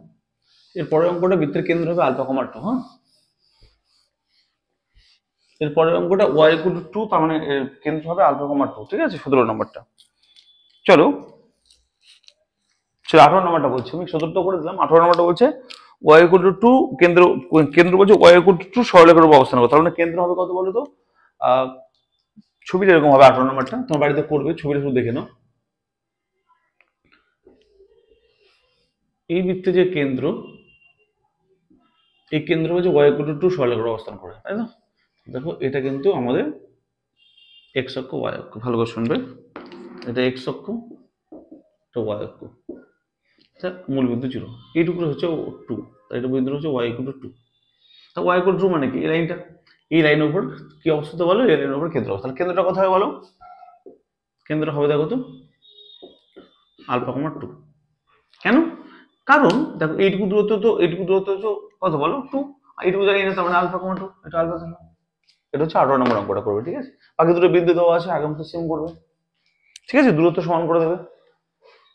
এর পরের অঙ্কটা বৃত্তের কেন্দ্র হবে আলফা কমা 2, হ্যাঁ এর পরের অঙ্কটা y ইকুয়াল টু 2, তার মানে এর কেন্দ্র হবে আলফা কমা 2, ঠিক আছে? 17 নম্বরটা। চলো 18 নম্বরটা বলছি, আমি 17টা করে দিলাম, 18 নম্বরটা বলছে y ইকুয়াল টু 2, কেন্দ্র কেন্দ্র বলছে y ইকুয়াল টু 2 সরলরেখার উপর অবস্থান করে। তার মানে কেন্দ্র হবে কত বলো তো? ছবিটা এরকম হবে, 18 নম্বরটা তোমার বাড়িতে করবে, ছবিটা শুধু দেখে নাও। এই বৃত্তে যে কেন্দ্র, এই কেন্দ্র হচ্ছে y ইকুয়াল টু 2 সরলরেখার অবস্থান করে, তাই না? দেখো এটা কিন্তু আমাদের x অক্ষ y অক্ষ, ভালো করে শুনবে, এটা x অক্ষ, এটা y অক্ষ, আচ্ছা মূল বিন্দু 0, এইটুকু হচ্ছে 2, তাই এটা বিন্দু হচ্ছে y ইকুয়াল টু 2। তা y ইকুয়াল টু মানে কি? এই লাইনটা, এই লাইনের উপর কি অবস্থিত বলো? এই লাইনের উপর কেন্দ্র অবস্থান। কেন্দ্রটা কথা হবে বলো? কেন্দ্র হবে দেখো তো আলফা কমা 2। কেন? কারণ দেখো এইটুকু দূরত্ব তো, এইটুকু দূরত্ব তো কত বলো? 2, আর এইটুকু জায়গায় না, তার মানে আলফা কমা 2, এটা আলফা ছিল। এটা হচ্ছে 18 নম্বর অঙ্কটা করবে, ঠিক আছে? বাকি দুটো বিন্দু দেওয়া আছে, আগের মতো সেম করবে, ঠিক আছে? দূরত্ব সমান করে দেবে।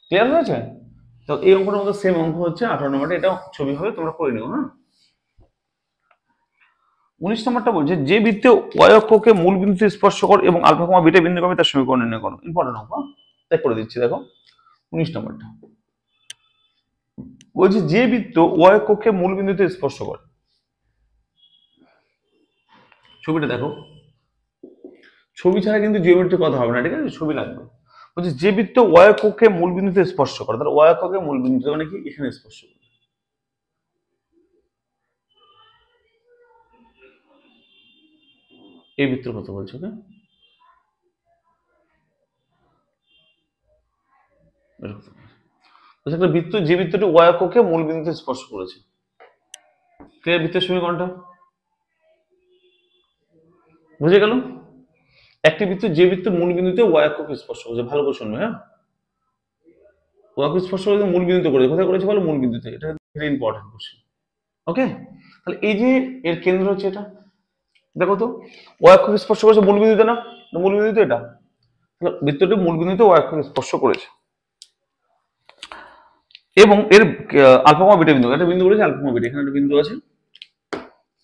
ক্লিয়ার হয়েছে? তো এই অঙ্কটার মতো সেম অঙ্ক হচ্ছে 18 নম্বরটা, এটা ছবি হবে, তোমরা করে নিও, হ্যাঁ 19 নম্বরটা বলছে যে বৃত্তে y অক্ষকে মূল বিন্দুতে স্পর্শ করে এবং আলফা কমা বিটা বিন্দু কমে তার সমীকরণ নির্ণয় করো। ইম্পর্টেন্ট অঙ্ক, তাই করে দিচ্ছি, দেখো 19 নম্বরটা বলছে যে বৃত্ত y অক্ষকে মূল বিন্দুতে স্পর্শ করে, ছবিটা দেখো, ছবি ছাড়া কিন্তু জিওমেট্রিক কথা হবে না, ঠিক আছে? ছবি লাগবে। বলছে যে বৃত্ত y অক্ষকে মূল বিন্দুতে স্পর্শ করে, তাহলে y অক্ষকে মূল বিন্দুতে মানে কি? এখানে স্পর্শ করে। এই বৃত্তের কথা বলছে, ওকে? একটা বৃত্ত, যে বৃত্তটি y অক্ষকে মূল বিন্দুতে স্পর্শ করেছে, ক্লিয়ার? বৃত্তের সমীকরণটা বুঝে গেল? একটি বৃত্ত, যে বৃত্তের মূল বিন্দুতে y অক্ষকে স্পর্শ করেছে, ভালো করে শুনবে, হ্যাঁ y অক্ষ স্পর্শ করে মূল বিন্দুতে করেছে, কোথায় করেছে বলো? মূল বিন্দুতে। এটা ভেরি ইম্পর্টেন্ট কোশ্চেন, ওকে? তাহলে এই যে এর কেন্দ্র হচ্ছে এটা, দেখো তো y অক্ষকে স্পর্শ করেছে মূল বিন্দুতে না? মূল বিন্দুতে এটা, তাহলে বৃত্তটি মূল বিন্দুতে y অক্ষকে স্পর্শ করেছে এবং এর আলফা কমা বিটা বিন্দু, একটা বিন্দু করেছে আলফা কমা বিটা, এখানে একটা বিন্দু আছে,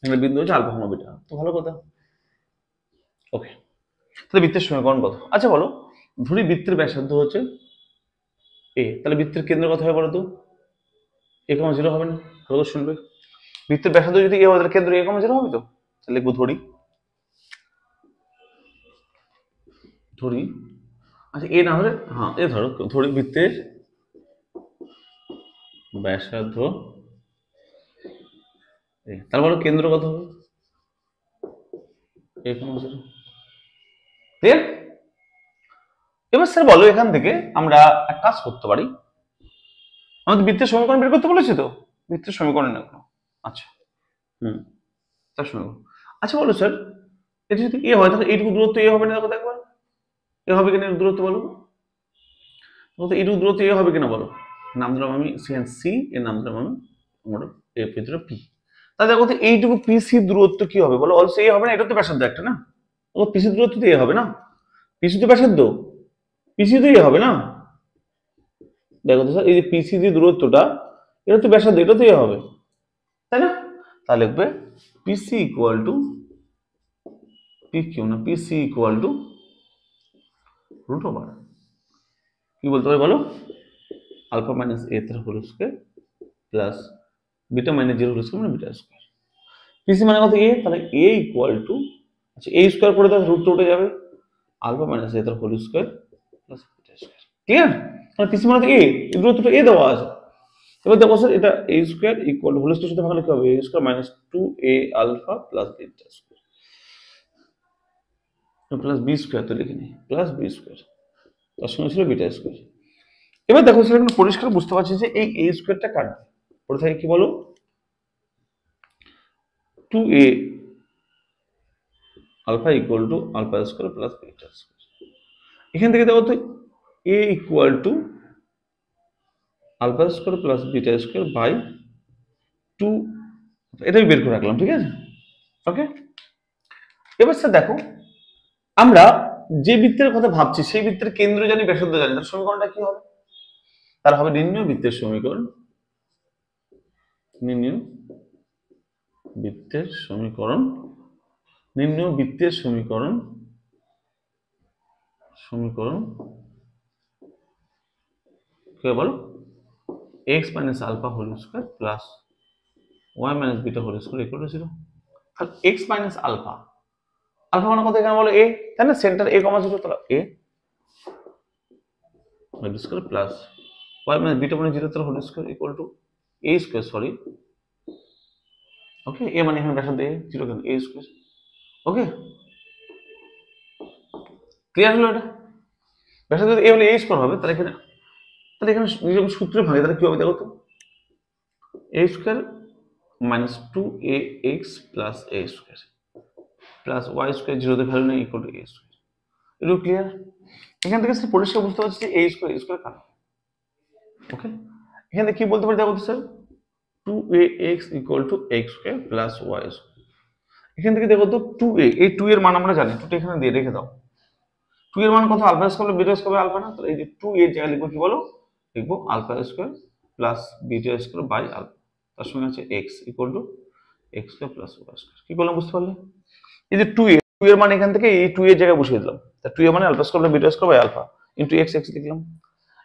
এখানে বিন্দু আছে আলফা কমা বিটা, তো ভালো কথা, ওকে? তাহলে বৃত্তের সমীকরণ কত? আচ্ছা বলো, ধরি বৃত্তের ব্যাসার্ধ হচ্ছে a, তাহলে বৃত্তের কেন্দ্র কত হবে বলো তো? a, 0 হবে না? ভালো করে শুনবে, বৃত্তের ব্যাসার্ধ যদি a হয় তাহলে কেন্দ্র a, 0 হবে তো? তাহলে লিখবো ধরি আচ্ছা এ না ধরে, হ্যাঁ এ ধরো ধরি বৃত্তের ব্যাসার্ধ তার বলো কেন্দ্র কত হবে, ক্লিয়ার? এবার স্যার বলো এখান থেকে আমরা এক কাজ করতে পারি, আমাদের বৃত্তের সমীকরণ বের করতে বলেছি তো, বৃত্তের সমীকরণ না কোনো, আচ্ছা তার সমীকরণ। আচ্ছা বলো স্যার এটা যদি এ হয় তাহলে এইটুকু দূরত্ব এ হবে না, দেখো একবার এ হবে কিনা দূরত্ব বলো, এইটুকু দূরত্ব এ হবে কিনা বলো। নাম দিলাম আমি সি, এর নাম দিলাম আমি আমার এর ভিতরে পি। তাহলে দেখো তো এইটুকু পিসি দূরত্ব কি হবে বলো, অলসো এ হবে না, এটা তো ব্যাসার্ধ একটা না, ও পিসি দূরত্ব তো এ হবে না, পিসি তো ব্যাসার্ধ, পিসি তো এ হবে না, দেখো তো স্যার এই যে পিসি যে দূরত্বটা এটা তো ব্যাসার্ধ, এটা তো এ হবে তাই না, তাহলে লিখবে PC equal to P Q না, PC equal to root over কি বলতে পারি বলো, আলফা মাইনাস এ তার whole square plus beta minus zero whole square মানে বিটা স্কয়ার। পিসি মানে কত এ, তাহলে এ ইকুয়াল টু, আচ্ছা এ স্কয়ার করে দাও রুটটা উঠে যাবে, আলফা মাইনাস এ তার whole square plus beta square, clear? তাহলে পিসি মানে এ, এই দূরত্বটা এ দেওয়া আছে। এবার দেখো স্যার এটা A square equal to whole square সাথে ভাগলে কি হবে, A square minus 2a alpha plus beta square plus B square, তো লিখে নিই প্লাস বি স্কয়ার, তার সঙ্গে ছিল বিটা স্কয়ার। এবার দেখো স্যার এখন পরিষ্কার বুঝতে পারছি যে এই এ স্কয়ারটা কাটবে, পড়ে থাকে কি বলো 2a alpha equal to alpha square plus beta square. এখান থেকে দেখো তো a equal to alpha square plus beta square by 2, এটাই বের করে রাখলাম, ঠিক আছে ওকে। এবার স্যার দেখো আমরা যে বৃত্তের কথা ভাবছি সেই বৃত্তের কেন্দ্র জানি ব্যাসার্ধ জানি, তার সমীকরণটা কি হবে, তার হবে নির্ণয় বৃত্তের সমীকরণ, নির্ণয় বৃত্তের সমীকরণ, নির্ণয় বৃত্তের সমীকরণ, সমীকরণ কি বলো x minus alpha whole square plus Y minus beta whole square equal to 0। তাহলে এক্স মাইনাস আলফা, আলফা মানে কত এখানে বলো এ, তাই না, সেন্টার এ কমা 0, তাহলে A whole square plus Y minus beta মানে 0 তাহলে whole square equal to A square, sorry okay, A মানে এখানে ব্যাসার্ধ এ, 0 কেন এ স্কয়ার, ওকে ক্লিয়ার হলো এটা। ব্যাসার্ধ যদি এ হলে এ স্কয়ার হবে, তাহলে এখানে যখন সূত্রে ভাঙে তাহলে কি হবে দেখো তো, A square minus 2a X plus A square plus Y square, 0 তে ভ্যালু নেই, ইকুয়াল টু এ স্কয়ার। এটা ক্লিয়ার? এখান থেকে পরিষ্কার বুঝতে পারছি যে এ স্কয়ার কাটা, ওকে। এখানে কি বলতে পারি দেখো তো sir 2ax equal to x square plus Y square. এখান থেকে দেখো তো 2a, এই 2 এর মান আমরা জানি, 2টা এখানে দিয়ে রেখে দাও, 2 এর মান কত alpha square beta square alpha না, তাহলে এই যে 2 এর জায়গায় লিখবো কি বলো, লিখবো alpha square plus beta square by alpha, তার সঙ্গে আছে x equal to x square plus Y square. কি করলাম বুঝতে পারলে, এই যে 2 এর মান এখান থেকে এই 2 এর জায়গায় বসিয়ে দিলাম, তা 2 এর মানে alpha square beta square by alpha into x লিখলাম,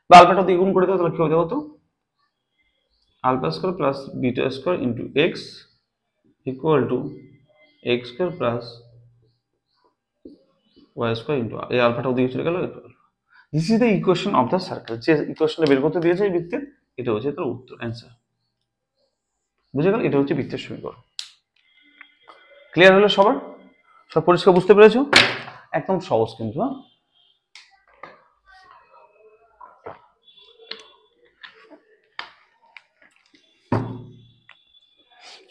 বা আলফাটা দিয়ে গুণ করে দাও, তাহলে কি হবে দেখো তো alpha square plus beta square into x equal to x square plus Y square into এই আলফাটা ওদিকে চলে গেল, this is the equation of the circle, যে ইকুয়েশনটা বের করতে দিয়েছে এই বৃত্তের, এটা হচ্ছে তার উত্তর, অ্যান্সার। বুঝে গেল, এটা হচ্ছে বৃত্তের সমীকরণ। ক্লিয়ার হলো সবার, সব পরিষ্কার বুঝতে পেরেছো, একদম সহজ কিন্তু, হ্যাঁ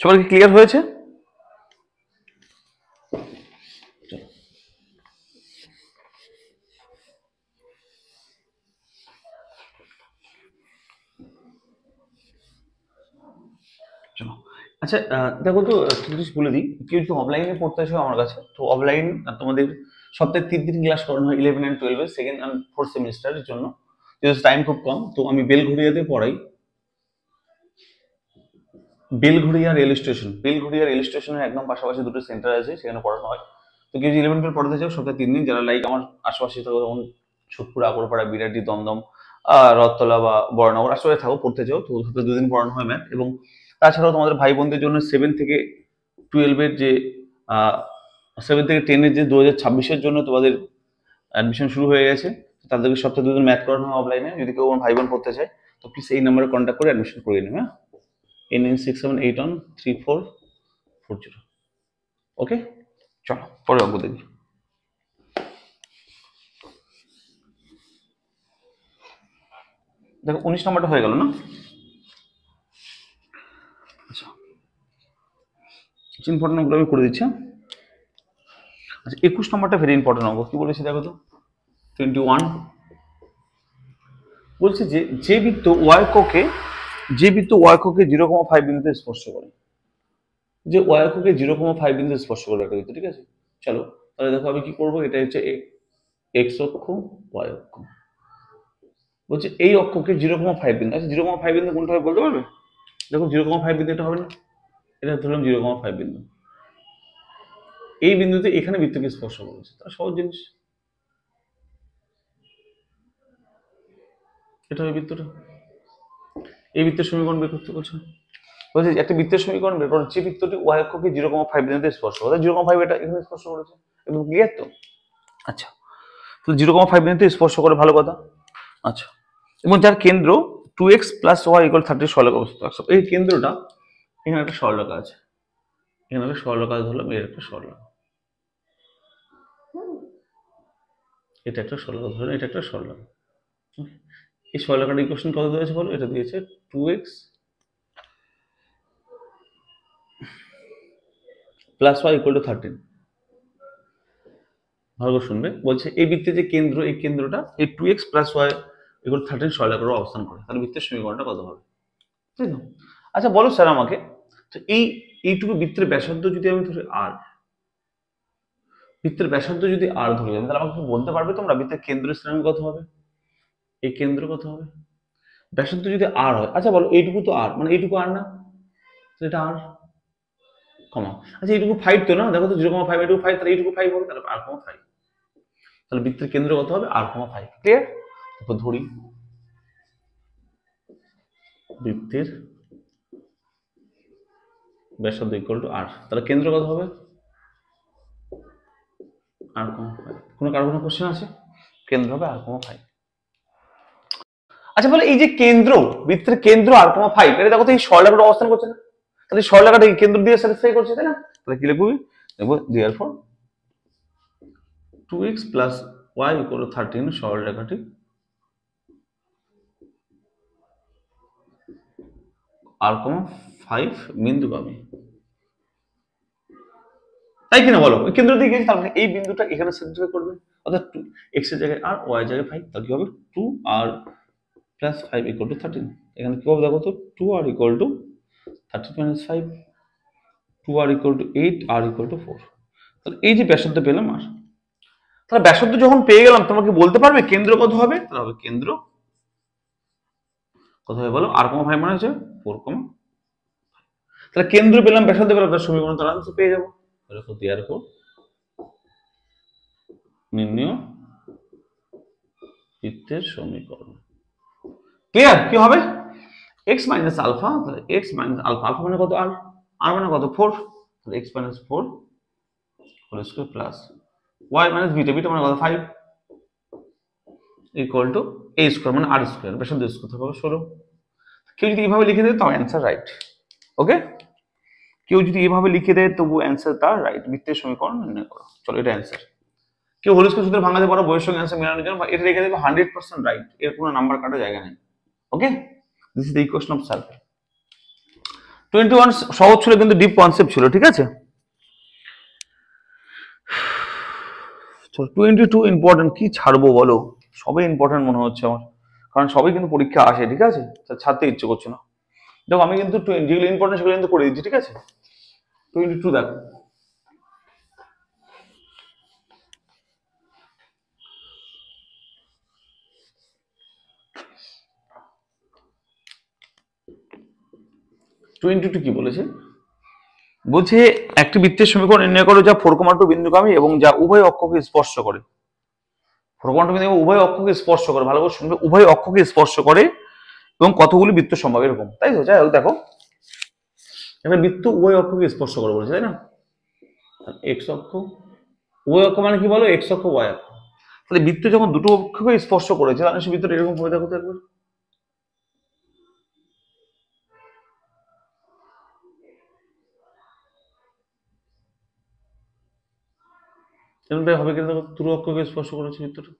সবার কি ক্লিয়ার হয়েছে? চলো আচ্ছা দেখো তো জিনিস বলে দিই, কেউ যদি অফলাইনে পড়তে আসো আমার কাছে, তো অফলাইন তোমাদের সপ্তাহে 3 দিন ক্লাস করানো হয় 11 and 12 সেকেন্ড অ্যান্ড ফোর্থ সেমিস্টারের জন্য, যেহেতু টাইম খুব কম, তো আমি বেলঘড়িয়াতে পড়াই, বেলঘড়িয়া রেল স্টেশনের একদম পাশাপাশি দুটো সেন্টার আছে, সেখানে পড়ানো হয়। তো কেউ যদি 11-12 পড়াতে চাও সপ্তাহে 3 দিন, যারা লাইক আমার আশেপাশে থাকো, যেমন সোদপুর, আগরপাড়া, বিরাটি, দমদম, রথতলা বা বড়নগর আশেপাশে থাকো পড়তে চাও, তো সপ্তাহে 2 দিন পড়ানো হয় ম্যাথ। এবং তাছাড়াও তোমাদের ভাই বোনদের জন্য 7 থেকে 12-এর যে 7 থেকে 10-এর যে 2026-এর জন্য তোমাদের অ্যাডমিশন শুরু হয়ে গেছে, তাদেরকে সপ্তাহে 2 দিন ম্যাথ করানো হয় অফলাইনে। যদি কেউ ভাই বোন পড়তে চায় তো প্লিজ এই নাম্বারে কন্ট্যাক্ট করে অ্যাডমিশন করে নেবে। হ্যাঁ, 8967813440। ওকে, চলো পরে অঙ্ক দেখি। দেখো 19 নম্বরটা হয়ে গেল না? আচ্ছা, ইম্পর্টেন্ট অঙ্কগুলো আমি করে দিচ্ছি। আচ্ছা, 21 নম্বরটা ভেরি ইম্পর্টেন্ট অঙ্ক। কি বলেছি দেখো তো, 21 বলছে যে বৃত্ত ওয়াইককে 0,5 বিন্দুতে স্পর্শ করে, যে ওয়াইককে 0,5 বিন্দুতে স্পর্শ করে একটা বৃত্ত, ঠিক আছে? চলো তাহলে দেখো আমি কি করবো, এটা হচ্ছে এক্স অক্ষ, ওয়াই অক্ষ। বলছে এই অক্ষকে 0,5 বিন্দু। আচ্ছা 0,5 বিন্দু কোনটা হবে বলতে পারবে? দেখো 0,5 বিন্দু এটা হবে না, এটা ধরলাম 0,5 বিন্দু। এই বিন্দুতে এখানে বৃত্তকে স্পর্শ করেছে, তার সহজ জিনিস, এটা হবে বৃত্তটা। এই বৃত্তের সমীকরণ বের করতে বলছে। বলছে একটা বৃত্তের সমীকরণ বের করো যে বৃত্তটি ওয়াই অক্ষকে 0,5 বিন্দুতে স্পর্শ করে। 0,5 এটা এখানে স্পর্শ করেছে, একদম ক্লিয়ার তো? আচ্ছা, তো 0,5 বিন্দুতে স্পর্শ করে, ভালো কথা। আচ্ছা, এবং যার কেন্দ্র 2x + y = 30 সরলরেখা অবস্থিত। এই কেন্দ্রটা এখানে একটা সরলরেখা আছে, এখানে একটা সরলরেখা ধরলাম, এর একটা সরলরেখা, এটা একটা সরলরেখা ধরলাম, এটা একটা সরলরেখা। এই সরলরেখার ইকুয়েশন কত দিয়েছে বলো? এটা দিয়েছে 2x + y = 13। ভালো করে শুনবে, বলছে এই বৃত্তের যে কেন্দ্র, এই কেন্দ্রটা এই 2x + y = 13 সরলরেখার অবস্থান করে, তাহলে বৃত্তের সমীকরণটা কত হবে? তাই না? আচ্ছা বলো স্যার আমাকে, তো এইটুকু বৃত্তের ব্যাসার্ধ যদি আমি ধরি r, বৃত্তের ব্যাসার্ধ যদি r ধরে যাবে, তাহলে আমাকে বলতে পারবে তোমরা বৃত্তের কেন্দ্রস্থান কত হবে? এই কেন্দ্র কত হবে? ব্যাসার্ধ যদি r হয়, আচ্ছা বলো এইটুকু তো r, মানে এইটুকু r না, এটা r কমা, আচ্ছা এইটুকু 5 তো না, দেখো তো 0,5, এইটুকু 5, তাহলে এইটুকু 5 হবে, তাহলে r,5, তাহলে বৃত্তের কেন্দ্র কত হবে? r,5। ক্লিয়ার? তারপর ধরি বৃত্তের ব্যাসার্ধ = r, তাহলে কেন্দ্র কত হবে? r,5। কোনো কারো কোনো কোশ্চেন আছে? কেন্দ্র হবে r,5। আচ্ছা বলে এই যে কেন্দ্র, বৃত্তের কেন্দ্র r,5, এটা দেখো তো এই সরলরেখাটা অবস্থান করছে না, তাহলে সরলরেখাটা এই কেন্দ্র দিয়ে স্যাটিসফাই করছে, তাই না? তাহলে কি লিখবি? দেখো therefore 2x + y = 13 সরলরেখাটি r,5 বিন্দুগামী। তাই কিনা বলো? ওই কেন্দ্র দিয়ে গেছে, তার মানে এই বিন্দুটা এখানে স্যাটিসফাই করবে, অর্থাৎ x এর জায়গায় r, y এর জায়গায় 5, তাহলে কি হবে? 2r + 5 = 13। এখানে কি হবে দেখো তো, 2r = 13 - 5, 2r = 8, r = 4। তাহলে এই যে ব্যাসার্ধ পেলাম আর, তাহলে ব্যাসার্ধ যখন পেয়ে গেলাম, তোমাকে বলতে পারবে কেন্দ্র কত হবে? তাহলে হবে কেন্দ্র কত হবে বলো? r,5 মানে হচ্ছে 4, তাহলে কেন্দ্র পেলাম, ব্যাসার্ধ পেলাম, তার সমীকরণ তার আনসার পেয়ে যাবো। দেখো therefore নির্ণয় বৃত্তের সমীকরণ। ক্লিয়ার? কি হবে? x - আলফা, তাহলে x - আলফা, আলফা মানে কত? r, r মানে কত? 4, তাহলে x - 4 whole square plus y - beta, beta মানে কত? 5 = a স্কয়ার মানে r স্কয়ার, ব্যাসার্ধ স্কয়ার হবে 16। কেউ যদি এইভাবে লিখে দেয় তাও অ্যান্সার রাইট। ওকে, কেউ যদি এইভাবে লিখে দেয় তবু অ্যান্সার তার রাইট। বৃত্তের সমীকরণ নির্ণয় করো। চলো এটা অ্যান্সার। কেউ হোল স্কয়ার সূত্র ভাঙাতে পারো বইয়ের সঙ্গে অ্যান্সার মেলানোর জন্য, এটা রেখে দেবে 100% রাইট, এর কোনো নাম্বার কাটার জায়গা নেই। Okay, this is the equation of circle. 21 সহজ ছিল কিন্তু ডিপ কনসেপ্ট ছিল, ঠিক আছে? 22 ইম্পর্টেন্ট, কি ছাড়বো বলো? সবই ইম্পর্টেন্ট মনে হচ্ছে আমার, কারণ সবই কিন্তু পরীক্ষা আসে, ঠিক আছে? ছাড়তে ইচ্ছে করছে না। দেখো আমি কিন্তু যেগুলো ইম্পর্টেন্ট সেগুলো কিন্তু করে দিচ্ছি, ঠিক আছে? 22 দেখো, কি বলেছে? বলছে একটি বৃত্তের সমীকরণ নির্ণয় করো যা 4,2 বিন্দুগামী এবং যা উভয় অক্ষকে স্পর্শ করে। 4,2 বিন্দু উভয় অক্ষকে স্পর্শ করে, ভালো করে শুনবে, উভয় অক্ষকে স্পর্শ করে এবং কতগুলি বৃত্ত সম্ভব, এরকম, তাই তো? যাই হোক, দেখো একটা বৃত্ত উভয় অক্ষকে স্পর্শ করে বলেছে, তাই না? এক্স অক্ষ, উভয় অক্ষ মানে কি বলো? এক্স অক্ষ, ওয়াই অক্ষ। তাহলে বৃত্ত যখন দুটো অক্ষকে স্পর্শ করেছে তাহলে সে বৃত্তটা এরকম ভাবে দেখো তো একবার। হবে কিন্তু দুটো অক্ষকে স্পর্শ করেছে বৃত্তটা।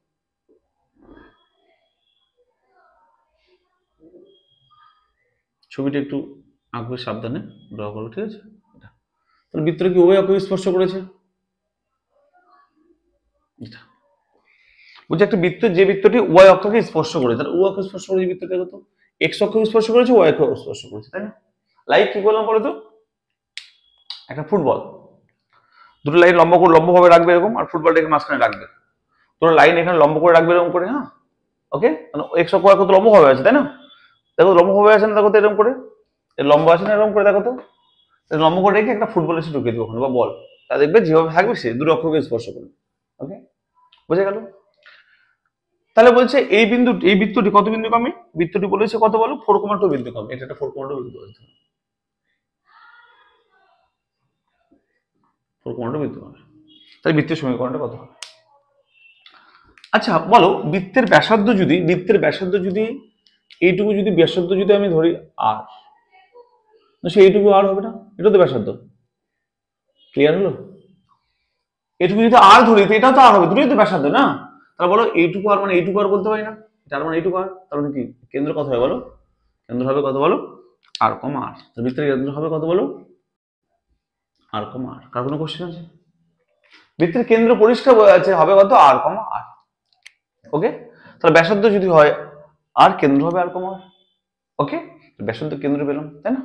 ছবিটা একটু আঁকবে সাবধানে, ড্র করো, ঠিক আছে? তাহলে বৃত্তটা কি উভয় অক্ষকে স্পর্শ করেছে? বলছে একটা বৃত্ত, যে বৃত্তটি উভয় অক্ষকে স্পর্শ করেছে, তাহলে উভয় অক্ষকে স্পর্শ করেছে বৃত্তটা কত? এক্স অক্ষকে স্পর্শ করেছে, ওয়াই অক্ষকে স্পর্শ করেছে, তাই না? লাইক কি বললাম বলো তো, একটা ফুটবল, দুটো লাইন লম্ব করে লম্বভাবে রাখবে এরকম, আর ফুটবলটাকে মাঝখানে রাখবে, দুটো লাইন এখানে লম্ব করে রাখবে এরকম করে, হ্যাঁ ওকে। এক্স অক্ষ কত লম্বভাবে আছে, তাই না? দেখো লম্বভাবে আছে না, দেখো তো এরকম করে, লম্ব আছে না এরকম করে, দেখো তো লম্ব করে রেখে একটা ফুটবল এসে ঢুকিয়ে দেবো ওখানে বা বল, তা দেখবে যেভাবে থাকবে সে দুটো অক্ষকে স্পর্শ করবে। ওকে, বুঝে গেল? তাহলে বলছে এই বিন্দু, এই বৃত্তটি কত বিন্দু কমে? বৃত্তটি বলেছে কত বলো, 4,2 বিন্দু কমে। এটা একটা 4,2 বিন্দু আছে, 4,2 বিন্দু কমে। তাহলে বৃত্তের সমীকরণটা কত হবে? আচ্ছা বলো, বৃত্তের ব্যাসার্ধ যদি, বৃত্তের ব্যাসার্ধ যদি এইটুকু, যদি ব্যাসার্ধ যদি আমি ধরি আর, সে এইটুকু আর হবে না? এটা তো ব্যাসার্ধ, ক্লিয়ার হলো? এটুকু যদি আর ধরি তো এটাও তো আর হবে, দুটোই তো ব্যাসার্ধ না? তাহলে বলো এইটুকু আর মানে এইটুকু আর বলতে পারি না, তার মানে এইটুকু আর, তার মানে কি কেন্দ্র কত হবে বলো? কেন্দ্র হবে কত বলো? আর কম আর। বৃত্তের কেন্দ্র হবে কত বলো? আর কম আর। কার কোনো কোশ্চেন আছে? বৃত্তের কেন্দ্র পরিষ্কার বোঝা যাচ্ছে, হবে কত? আর কম আর। ওকে, তাহলে ব্যাসার্ধ যদি হয় আর, কেন্দ্র হবে আর কম আর। ওকে, ব্যাসার্ধ কেন্দ্র পেলাম, তাই না?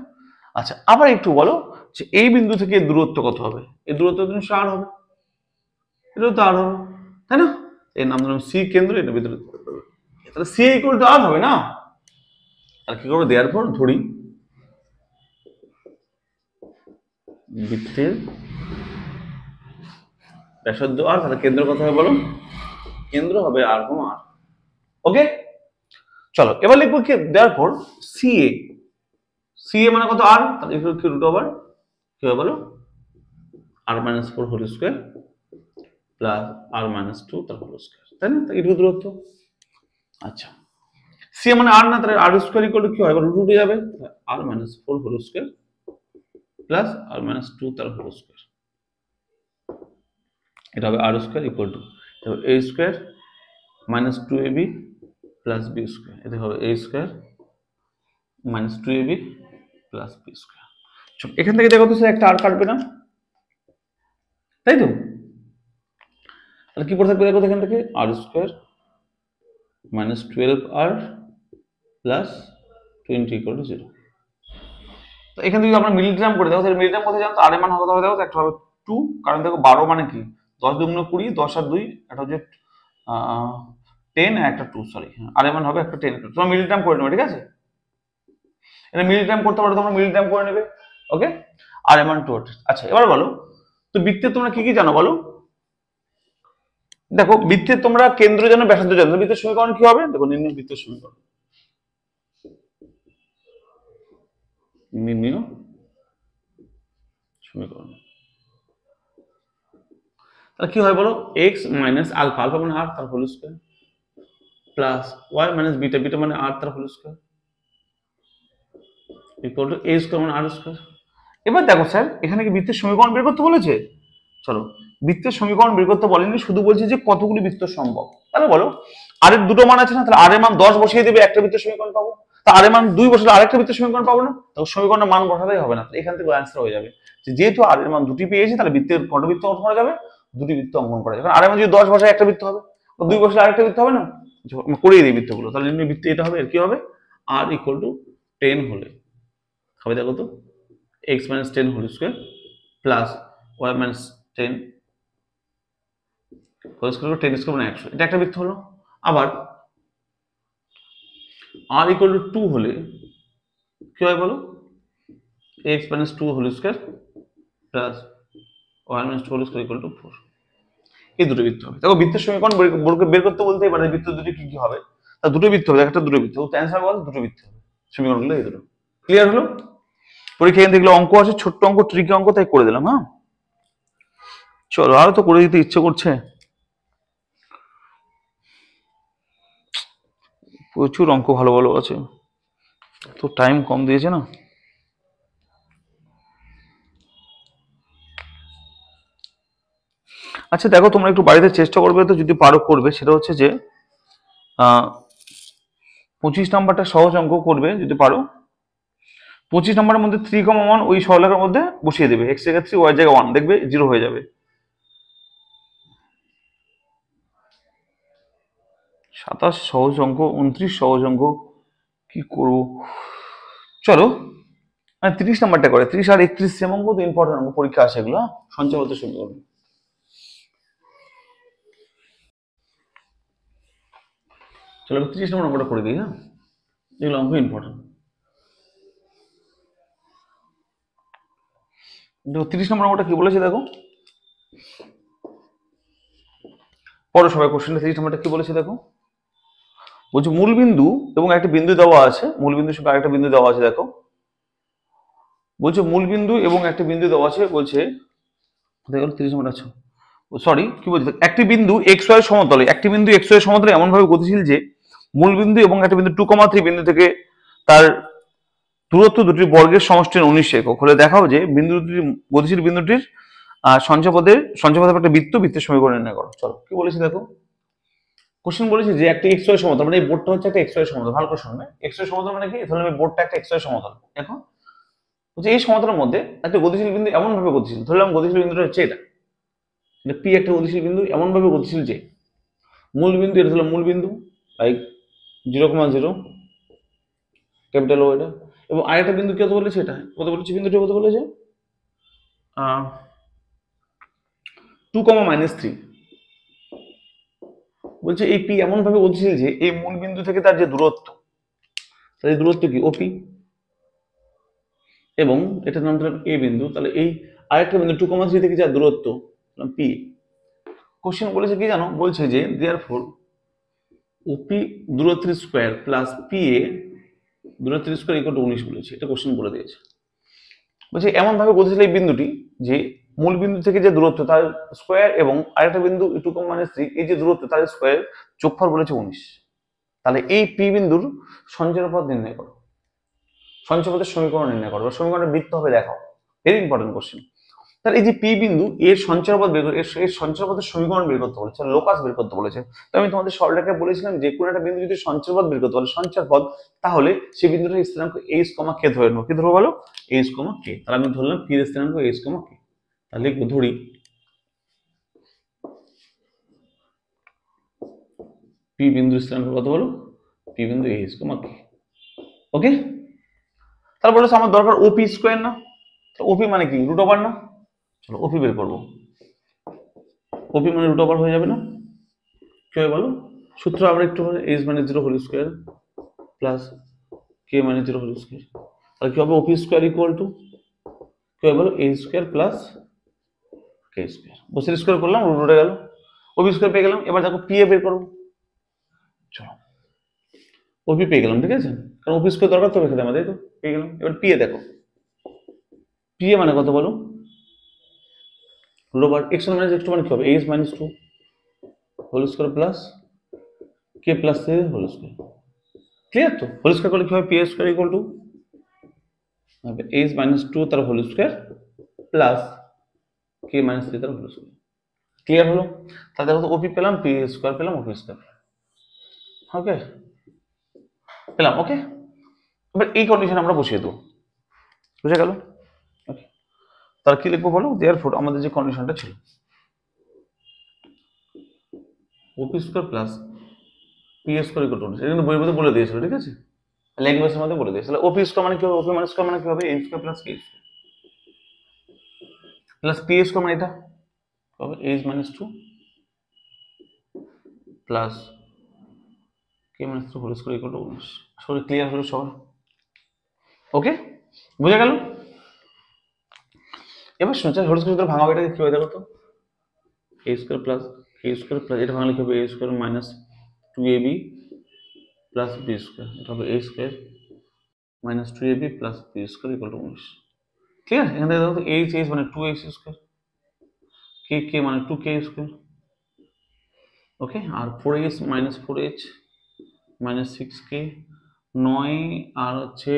আচ্ছা আবার একটু বলো যে এই বিন্দু থেকে দূরত্ব কত হবে? এই দূরত্ব নিশ্চয় আর হবে, এটাও তো আর হবে, তাই না? এর নাম ধরলাম সি কেন্দ্র, এটা ভিতরে, তাহলে সি ইকুয়াল টু আর হবে না? তাহলে কি করবো, দেওয়ার পর ধরি বৃত্তের ব্যাসার্ধ আর, তাহলে কেন্দ্র কত হবে বলো? কেন্দ্র হবে আর কম আর। ওকে, চলো এবার লিখবো কি, দেওয়ার পর সি এ, সি এ মানে কত? আর, তাহলে কি রুট ওভার কি হবে বলো? আর minus 4 whole square plus r minus 2 তার হোল স্কোয়ার, তাই না? এটুকু দূরত্ব। আচ্ছা সি মানে আর না, তাহলে আর স্কোয়ার ইকুয়াল টু কি হয়, রুট উঠে যাবে, r minus 4 whole square plus r minus 2 তার হোল স্কোয়ার, এটা হবে r square equal to A square minus 2ab plus B square, এটা হবে এ square minus 2ab plus B square. এখান থেকে দেখো তো স্যার একটা আর কাটবে না, তাই তো? তাহলে কি পড়ে থাকবে দেখো এখান থেকে, r square minus 12r plus 20 equal to 0। তো এখান থেকে আমরা মিডল টার্ম করে দেখো, মিডল টার্ম কোথায় জানো তো? আর এর মান কত হবে দেখো, একটা হবে 2, কারণ দেখো 12 মানে কি, 10 দুগুণ 20, 10 আর 2, এটা হচ্ছে 10, একটা 2, সরি, আর এর মান হবে একটা 10। তোমরা মিডল টার্ম করে নেবে, ঠিক আছে? এটা মিডল টার্ম করতে পারো, তোমরা মিডল টার্ম করে নেবে। ওকে, আর এর মান 2। আচ্ছা এবার বলো তো বৃত্তের তোমরা কি কি জানো বলো? দেখো বৃত্তের তোমরা কেন্দ্র জানো, ব্যাসার্ধ জানো, বৃত্তের সমীকরণ কি হবে দেখো, নির্ণয় বৃত্তের সমীকরণ, নির্ণয় সমীকরণ। তাহলে কি হয় বলো, এক্স মাইনাস আলফা, আলফা মানে আর তার whole square plus Y minus beta, beta মানে আর তার whole square equal to A square মানে আর স্কোয়ার। এবার দেখো স্যার এখানে কি বৃত্তের সমীকরণ বের করতে বলেছে? চলো বৃত্তের সমীকরণ বের করতে বলেনি, শুধু বলছে যে কতগুলি বৃত্ত সম্ভব। তাহলে বলো আর এর দুটো মান আছে না, তাহলে আর এর মান 10 বসিয়ে দেবে, একটা বৃত্তের সমীকরণ পাবো। তা আর এর মান 2 বসালে আরেকটা বৃত্তের সমীকরণ পাবো না? তো সমীকরণের মান বসাতেই হবে না, এখান থেকে অ্যান্সার হয়ে যাবে যে যেহেতু আর এর মান দুটি পেয়েছি, তাহলে বৃত্তের কত বৃত্ত অঙ্কন করা যাবে? দুটি বৃত্ত অঙ্কন করা যাবে। আর এর মান যদি 10 বসায় একটা বৃত্ত হবে, 2 বসালে আরেকটা বৃত্ত হবে না? করিয়ে দিই বৃত্তগুলো, তাহলে নিম্ন বৃত্ত এটা হবে, এর কি হবে, আর ইকুয়াল টু 10 হলে হবে দেখো তো x minus 10 whole square plus y minus 10 whole square, 10 square মানে 100, এটা একটা বৃত্ত হলো। আবার r ইকুয়াল টু 2 হলে কি হয় বলো, x minus 2 whole square plus y minus 2 whole square equal to 4, এই দুটো বৃত্ত হবে। দেখো বৃত্তের সমীকরণ বের করতে বলতেই পারে বৃত্ত দুটো কি কি হবে, তা দুটো বৃত্ত হবে, একটা দুটো বৃত্ত, তো অ্যান্সার বল দুটো বৃত্ত হবে, সমীকরণগুলো এই দুটো। ক্লিয়ার হলো? পরীক্ষা এখান থেকে অঙ্ক আছে, ছোট্ট অঙ্ক, ট্রিকি অঙ্ক, তাই করে দিলাম। হ্যাঁ চলো আরো তো করে দিতে ইচ্ছে করছে। প্রচুর অঙ্ক ভালো ভালো আছে, তো টাইম কম দিয়েছে না। আচ্ছা দেখো, তোমরা একটু বাড়িতে চেষ্টা করবে, তো যদি পারো করবে, সেটা হচ্ছে যে 25 নাম্বারটা সহজ অঙ্ক করবে যদি পারো। 25 নাম্বারের মধ্যে 3,1 ওই সরলরেখার মধ্যে বসিয়ে দেবে, x জায়গায় 3 y জায়গায় 1, দেখবে 0 হয়ে যাবে। 27 সহজ অঙ্ক, 29 সহজ অঙ্ক, কি করবো। চলো 30 নাম্বারটা করে, 30 আর 31 সেম অঙ্ক, তো ইম্পর্টেন্ট অঙ্ক, পরীক্ষা আসে এগুলো, সঞ্চয়পত্র সমীকরণ। চলো 30 নম্বর অঙ্কটা করে দিই। হ্যাঁ, এগুলো অঙ্ক ইম্পর্টেন্ট। দেখো 30 নম্বর অঙ্কটা কি বলেছে দেখো, পড়ো সবাই কোশ্চেনটা। 30 নম্বরটা কি বলেছে দেখো, বলছে মূল বিন্দু এবং একটা বিন্দু দেওয়া আছে, মূল বিন্দুর সঙ্গে আরেকটা বিন্দু দেওয়া আছে। দেখো বলছে মূল বিন্দু এবং একটা বিন্দু দেওয়া আছে, বলছে দেখো 30 নম্বর আছে, সরি কি বলছে, একটি বিন্দু এক্স ওয়াই সমতলে, একটি বিন্দু এক্স ওয়াই সমতলে এমন ভাবে গতিশীল যে মূল বিন্দু এবং একটা বিন্দু 2,3 বিন্দু থেকে তার দূরত্ব দুটির বর্গের সমষ্টির 19 একক হলে দেখাও যে বিন্দু দুটির গতিশীল বিন্দুটির সঞ্চয়পদের একটা বৃত্তের সমীকরণ নির্ণয় করো। চলো কি বলেছি দেখো, কোশ্চেন বলেছে যে একটা এক্স ওয়াই সমতল, মানে এই বোর্ডটা হচ্ছে একটা এক্স ওয়াই সমতল, ভালো করে শুনবে। এক্স ওয়াই সমতল মানে কি, ধরুন এই বোর্ডটা একটা এক্স ওয়াই সমতল। দেখো বলছে এই সমতলের মধ্যে একটা গতিশীল বিন্দু এমন ভাবে গতিশীল, ধরলাম গতিশীল বিন্দুটা হচ্ছে এটা, পি একটা গতিশীল বিন্দু এমন ভাবে গতিশীল যে মূল বিন্দু, এটা হলো মূল বিন্দু, লাইক 0,0 ক্যাপিটাল ও এটা, এবং আরেকটা বিন্দু কত বলেছে, এটা কত বলেছে, বিন্দুটা কত বলেছে 2,-3। বলছে এই পি এমন ভাবে গতিশীল যে এই মূল বিন্দু থেকে তার যে দূরত্ব, তার এই দূরত্ব কি ওপি, এবং এটার নাম দিলাম এ বিন্দু, তাহলে এই আরেকটা বিন্দু 2,3 থেকে যার দূরত্ব পি। কোশ্চেন বলেছে কি জানো, বলছে যে দেয়ারফর ওপি দূরত্বের স্কয়ার প্লাস পি এ দূরত্বের স্কয়ার ইকুয়াল টু 19 বলেছে, এটা কোশ্চেন বলে দিয়েছে। বলছে এমন ভাবে গতিশীল এই বিন্দুটি যে মূল বিন্দু থেকে যে দূরত্ব তার স্কয়ার এবং আরেকটা বিন্দু 2,3 এই যে দূরত্ব তার স্কয়ার যোগফল বলেছে 19। তাহলে এই পি বিন্দুর সঞ্চয় পথ নির্ণয় করো, সঞ্চয় পথের সমীকরণ নির্ণয় করো, সমীকরণের বৃত্ত হবে দেখাও। Very important question. তাহলে এই যে পি বিন্দু এর সঞ্চয় পথ বের করে, এর সঞ্চয় পথের সমীকরণ বের করতে বলেছে, লোকাস বের করতে বলেছে। তো আমি তোমাদের সরলরেখায় বলেছিলাম যে কোনো একটা বিন্দু যদি সঞ্চয় পথ বের করতে বলে, সঞ্চয় পথ, তাহলে সেই বিন্দুটার স্থিরাঙ্ক এইচ কমা কে ধরে নেবো। কি ধরবো বলো, এইচ কমা কে। তাহলে আমি ধরলাম পি এর স্থিরাঙ্ক এইচ কমা কে। তাহলে লিখবো, ধরি পি বিন্দুর স্থিরাঙ্ক কত বলো, পি বিন্দু এইচ কমা কে। ওকে, তাহলে বলেছে আমার দরকার ওপি স্কোয়ার না, ওপি মানে কি রুট ওভার না। চলো ওপি বের করবো, ওপি মানে রুট ওভার হয়ে যাবে না, কি হবে বলো, সূত্র আমরা একটু এইচ মানে 0 হোল স্কোয়ার প্লাস কে মানে 0 হোল স্কোয়ার, তাহলে কি হবে ওপি স্কোয়ার ইকুয়াল টু কি হবে বলো, এইচ স্কোয়ার প্লাস কে স্কোয়ার। বসে স্কোয়ার করলাম, রুট উঠে গেল, ওপি স্কোয়ার পেয়ে গেলাম। এবার দেখো পি এ বের করবো, চলো ওপি পেয়ে গেলাম, ঠিক আছে, কারণ ওপি স্কোয়ার দরকার তো এখানে আমাদের, তো পেয়ে গেলাম। এবার পি এ দেখো, পি এ মানে কত বলো, root over x minus x2 মানে কি হবে, H minus 2 whole square plus K plus 3 whole square. Clear তো, হোল স্কোয়ার করলে কি হবে, P A square equal to হবে এইচ মাইনাস 2 তার হোল স্কোয়ার প্লাস কে মাইনাস 3 তার হোল স্কোয়ার। ক্লিয়ার হলো, তাহলে দেখো ওপি পেলাম, পি স্কোয়ার পেলাম, ওপি স্কোয়ার ওকে পেলাম। ওকে, এবার এই কন্ডিশন আমরা বসিয়ে দেবো, বুঝে গেল। ওকে, তার কি লিখবো বলো, দেয়ারফর আমাদের যে কন্ডিশনটা ছিল ওপি square plus p square equal to, এটা কিন্তু বইয়ের মধ্যে বলে দিয়েছিল, ঠিক আছে, ল্যাঙ্গুয়েজের মধ্যে বলে দিয়েছিল। ওপি স্কোয়ার মানে কি হবে, ওপি মানে স্কোয়ার মানে কি হবে, এ স্কোয়ার প্লাস কে স্কোয়ার প্লাস পি স্কোয়ার মানে এটা হবে H minus 2 plus K minus 3 whole square equal to 19। Sorry clear হলো সবার, ওকে বুঝে গেল। এবার শুনছেন হোল স্কোয়ার ভাঙাবো, এটাকে কি হয় দেখো তো, A square plus K square plus এটা ভাঙলে কি হবে, এ square minus 2ab plus B square, এটা হবে এ square minus 2ab plus B square equal to 19। Clear, এখান থেকে দেখো তো এইচ এইচ মানে 2h স্কোয়ার, কে কে মানে 2k স্কোয়ার, ওকে, আর 4h minus 4h minus 6k 9 আর হচ্ছে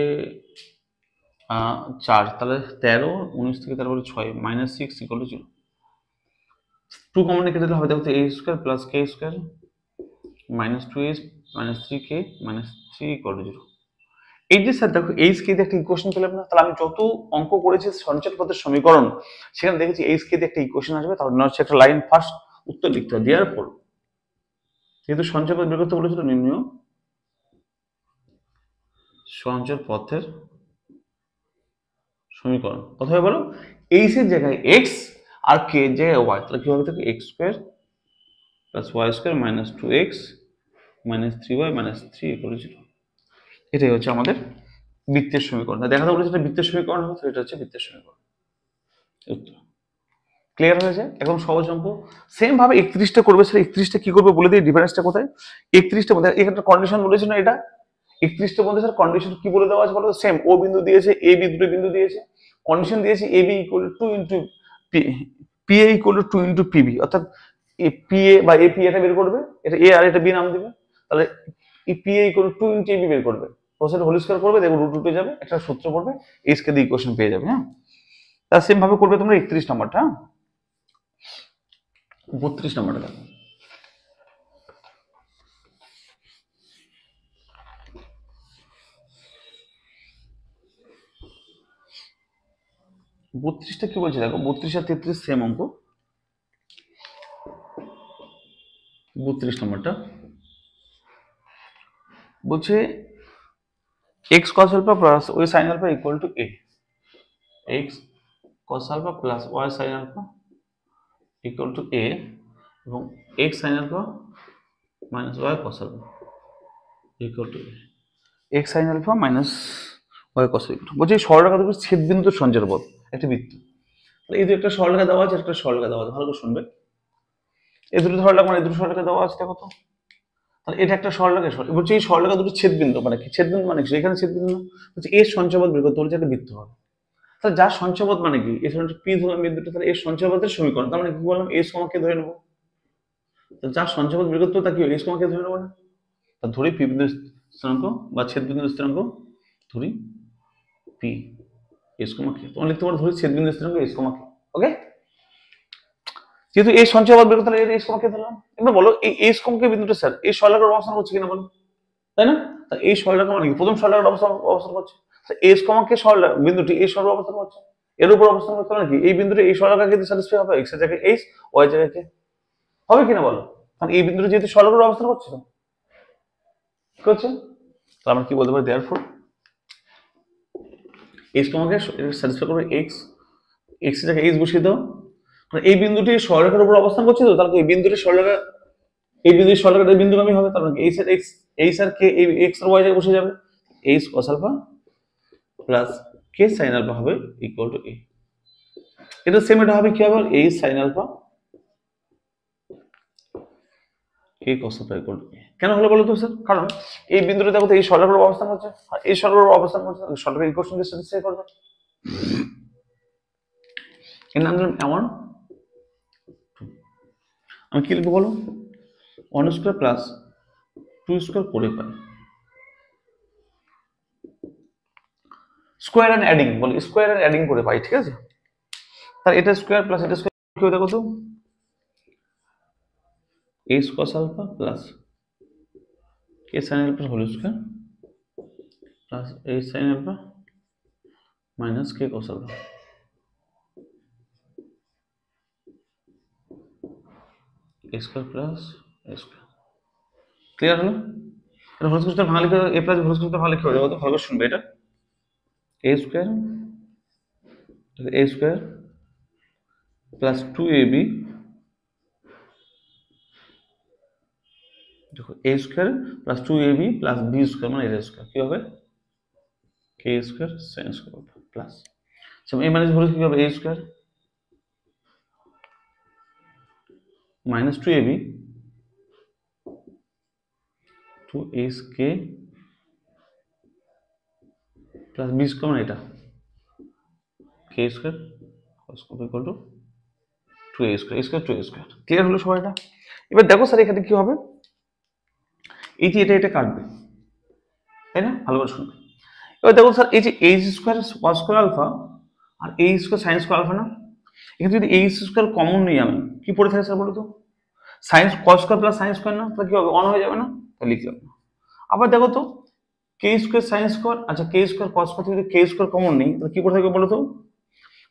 4, তাহলে 13, 19 থেকে তারপরে 6 মাইনাস 6 ইকুয়াল টু 0। 2 কমন কেটে দিলে হবে, দেখো a square plus k square minus 2a minus 3k minus 3 equal to 0। এই যে স্যার দেখো এইচ কে দিয়ে একটা ইকুয়েশন পেলাম না, তাহলে আমি যত অঙ্ক করেছি সঞ্চয় পদের সমীকরণ সেখানে দেখেছি এইচ কে দিয়ে একটা ইকুয়েশন আসবে, তাহলে হচ্ছে একটা লাইন ফার্স্ট উত্তর লিখতে হবে দেওয়ার পর, যেহেতু সঞ্চয় পদ বের করতে বলেছিল নির্ণয় সঞ্চয় পথের সমীকরণ কত হবে বলো, এইচ এর জায়গায় এক্স আর কে এর জায়গায় ওয়াই, তাহলে কি হবে দেখো x square plus y square minus 2x minus 3y minus 3 equal to 0। এটাই হচ্ছে আমাদের বৃত্তের সমীকরণ। দেখাতে বলেছে এটা বৃত্তের সমীকরণ হবে, তো এটা হচ্ছে বৃত্তের সমীকরণ উত্তর। ক্লিয়ার হয়েছে? একদম সহজ অঙ্ক। সেম ভাবে 31টা করবে স্যার, 31টা কি করবে বলে দিই, ডিফারেন্সটা কোথায়। 31টা মধ্যে এখানে কন্ডিশন বলেছে না, এটা 31টা মধ্যে স্যার কন্ডিশন কি বলে দেওয়া আছে বলো, সেম ও বিন্দু দিয়েছে, এ বি দুটো বিন্দু দিয়েছে, কন্ডিশন দিয়েছে A B equal to 2 into P A equal to 2 into PB, অর্থাৎ পি এ বা এপি এটা বের করবে, এটা এ আর এটা বি নাম দিবে, তাহলে P A equal to 2 into AB বের করবে, কোসের হোল স্কয়ার করবে, দেখো রুট উঠে যাবে, একটা সূত্র পড়বে, এইচ কে দিয়ে ইকুয়েশন পেয়ে যাবে। হ্যাঁ, তার সেম ভাবে করবে তোমরা 31 নাম্বারটা। 32 নাম্বারটা দেখো, 32টা কি বলছে দেখো, 32 আর 33 সেম অঙ্ক। 32 নাম্বারটা বলছে X cos alpha plus Y sine alpha equal to A, X cos alpha plus Y sine alpha equal to A, এবং X sine alpha minus Y cos alpha equal to A, X sine alpha minus Y cos alpha. বলছে এই সরলরেখা দুটো ছেদ বিন্দু সঞ্চার পথ একটা বৃত্ত, এই যে একটা সরলরেখা দেওয়া আছে, একটা সরলরেখা দেওয়া আছে, ভালো করে শুনবে, এই দুটো সরলরেখা মানে এই দুটো সরলরেখা দেওয়া আছে দেখো তো, তাহলে এটা একটা সরলরেখা, বলছে এই সরলরেখা দুটো ছেদ বিন্দু মানে কি, ছেদ বিন্দু মানে কি, এখানে ছেদ বিন্দু না, বলছে এর সঞ্চয় পথ বের করতে বলছে একটা বৃত্ত হবে, তাহলে যার সঞ্চয় পথ মানে কি, এই ধরনের পি ধরলাম বিন্দুটা, তাহলে এর সঞ্চয় পথের সমীকরণ, তার মানে কি বললাম এস কমাকে ধরে নেবো, যার সঞ্চয় পথ বের করতে হবে তা কি এস কমাকে ধরে নেবো না, তা ধরি পি বিন্দু স্থানাঙ্ক বা ছেদ বিন্দু স্থানাঙ্ক ধরি পি এস কমাকে, তোমার লিখতে পারো ধরি ছেদ বিন্দু স্থানাঙ্ক এস কমাকে। ওকে, যেহেতু এই সঞ্চয় পথ বের করতে হলে এস কমাকে ধরলাম, এবার বলো এই এস কমাকে বিন্দুটা স্যার এই সরলরেখার অবস্থান করছে কিনা বলো, তাই না, এই সরলরেখা মানে কি প্রথম সরলরেখার অবস্থান করছে, এস কমাকে সরলরেখা বিন্দুটি এই সরল অবস্থান করছে, এর উপর অবস্থান করতে মানে কি এই বিন্দুটি এই সরলরেখাকে যদি স্যাটিসফাই হবে, এক্স এর জায়গায় এইচ ওয়াই এর জায়গায় কে হবে কিনা বলো, কারণ এই বিন্দুটি যেহেতু সরলরেখার অবস্থান করছে কি করছে, তাহলে আমরা কি বলতে পারি দেয়ারফর এইচ কমাকে স্যাটিসফাই করবে এক্স, এক্স এর জায়গায় এইচ বসিয়ে দাও, কারণ এই বিন্দুটি সরলরেখার উপর অবস্থান করছে, তো তাহলে এই বিন্দুটি সরলরেখা, এই বিন্দু সরলরেখার এই বিন্দুগামী হবে, তার মানে এইচ এর এক্স, এইচ আর কে এই এক্স আর ওয়াই জায়গায় বসে যাবে, H cos alpha plus K sine alpha হবে ইকুয়াল টু এ, এটা সেম, এটা হবে কি হবে H sine alpha K cos alpha equal to A. কেন হলো বলো তো স্যার, কারণ এই বিন্দুটা দেখো তো এই সরলরেখার অবস্থান করছে, আর এই সরলরেখার অবস্থান করছে, সরলরেখার ইকুয়েশনকে স্যাটিসফাই করবে, এর নাম দিলাম এমন, আমি কি লিখবো বলো, 1 স্কয়ার প্লাস 2 স্কয়ার করে পাই, স্কয়ার এন্ড অ্যাডিং বলি, স্কয়ার এন্ড অ্যাডিং করে পাই, ঠিক আছে, তাহলে এটা স্কয়ার প্লাস এটা স্কয়ার কি হবে দেখো তো, a cos alpha plus k sin alpha whole square plus a sin alpha minus k cos alpha, a square plus a square। Clear হলো? এটা হোল স্কয়ার ভাঙা লিখে a প্লাস হোল স্কয়ার ভাঙা লিখে হয়ে যাবে, তো ভালো করে শুনবে, এটা a square plus 2ab দেখো a square plus 2ab plus b square মানে a square কি হবে k square sin square plus a minus whole কি হবে a square minus 2ab 2sk plus b square মানে এটা k square cos equal to 2a square, a square 2a square. Clear হলো সবাই এটা? এবার দেখো স্যার এখানে কি হবে, এই যে এটা কাটবে, তাই না? ভালো করে শুনবে। এবার দেখো স্যার, এই যে H square cos square alpha আর এই স্কোয়ার সাইন স্কোয়ার আলফা না, এখানে যদি এইচ স্কোয়ার কমন নিই আমি, কি পড়ে থাকে স্যার বলো তো? Science cos square plus sine square না, তাহলে কি হবে? অন হয়ে যাবে না? তাহলে লিখলাম না। আবার দেখো তো, কে স্কোয়ার সাইন স্কোয়ার, আচ্ছা কে স্কোয়ার কস স্কোয়ার থেকে কে স্কোয়ার কমন নেই, তাহলে কি পড়ে থাকবে বলো তো?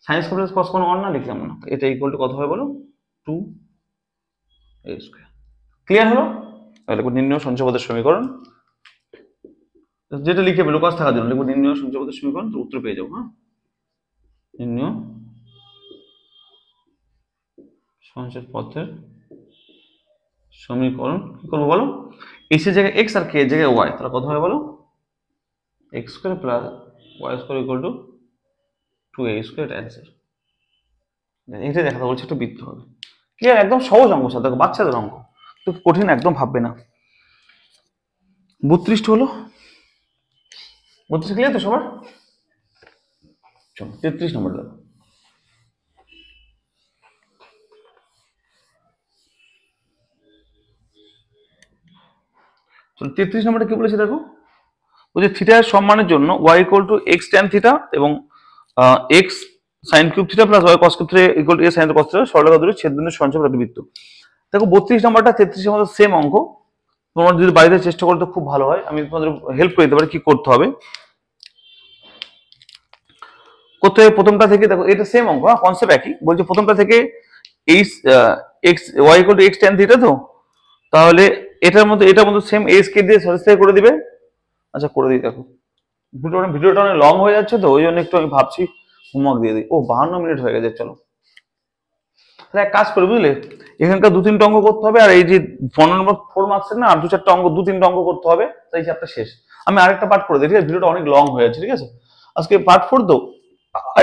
Sine square plus cos square on না, লিখলাম না। এটা ইকুয়াল টু কত হয় বলো? 2 a স্কোয়ার। ক্লিয়ার হলো? তাহলে নির্ণয় সঞ্চয়পদের সমীকরণ, যেটা লিখে পেলো কাজ থাকার জন্য লিখবো নির্ণয় সঞ্চয়পদের সমীকরণ, তো উত্তর পেয়ে যাবো। হ্যাঁ, নির্ণয় সঞ্চয় পথের সমীকরণ কি করবো বলো? এক্স এর জায়গায় এক্স আর কে এর জায়গায় ওয়াই, তাহলে কত হয় বলো? X square plus y square equal to 2a square. এটা অ্যান্সার। এটা দেখাতে বলছে একটু বৃত্ত হবে। ক্লিয়ার? একদম সহজ অঙ্ক স্যার, দেখো বাচ্চাদের অঙ্ক, তো কঠিন একদম ভাববে না। 32 হলো, 32 ক্লিয়ার তো সবার? চলো 33 নম্বর দেখো। চলো 33 নম্বরটা কি বলেছে দেখো, বলছে থিটার সম্মানের জন্য y equal to x tan theta এবং x sin cube theta plus y cos cube theta equal to a sin cos theta সরলরেখা দুটির ছেদবিন্দুর সঞ্চয় প্রতিবৃত্ত। দেখো 32 নম্বরটা 33 এর মধ্যে সেম অঙ্ক, তোমরা যদি বাড়িতে চেষ্টা করো তো খুব ভালো হয়, আমি তোমাদের হেল্প করে দিতে পারি কি করতে হবে। করতে হবে প্রথমটা থেকে, দেখো এটা সেম অঙ্ক, হ্যাঁ কনসেপ্ট একই, বলছে প্রথমটা থেকে h x y equal to x tan theta, তো তাহলে এটার মধ্যে সেম এস কে দিয়ে সরিস্থায় করে দিবে। আচ্ছা করে দিই, দেখো ভিডিওটা অনেক লং হয়ে যাচ্ছে, তো ওই জন্য একটু আমি ভাবছি হোমওয়ার্ক দিয়ে দিই। ও 52 মিনিট হয়ে গেছে, চলো তাহলে এক কাজ করি বুঝলে, এখানকার 2-3টা অঙ্ক করতে হবে, আর এই যে 15 নম্বর 4 মার্কসের না, আর 2-4টা অঙ্ক 2-3টা অঙ্ক করতে হবে, তাই চ্যাপ্টার শেষ। আমি আরেকটা পার্ট করে দিই, ঠিক আছে? ভিডিওটা অনেক লং হয়ে যাচ্ছে, ঠিক আছে? আজকে পার্ট 4 তো,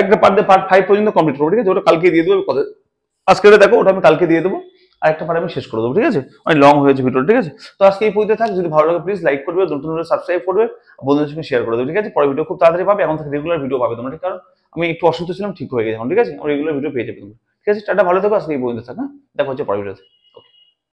একটা পার্ট দিয়ে পার্ট 5 পর্যন্ত কমপ্লিট করবো, ঠিক আছে? ওটা কালকে দিয়ে দেবো, কথা আজকে দেখো ওটা আমি কালকে দিয়ে দেবো, আর একটা পার্ট আমি শেষ করে দেবো, ঠিক আছে? অনেক লং হয়েছে ভিডিওটা, ঠিক আছে? তো আজকে এই পর্যন্ত থাক, যদি ভালো লাগে প্লিজ লাইক করবে, নতুন নতুন সাবস্ক্রাইব করবে, বন্ধুদের সঙ্গে শেয়ার করে দেবে, ঠিক আছে? পরে ভিডিও খুব তাড়াতাড়ি পাবে, এখন থেকে রেগুলার ভিডিও পাবে তোমরা, ঠিক? কারণ আমি একটু অসুস্থ ছিলাম, ঠিক হয়ে গেছে এখন, ঠিক আছে? আমার রেগুলার ভিডিও পেয়ে যাবে তোমরা, ঠিক আছে? টাটা, ভালো থেকো, আজকে এই পর্যন্ত থাক, হ্যাঁ? দেখা হচ্ছে পরের ভিডিওতে।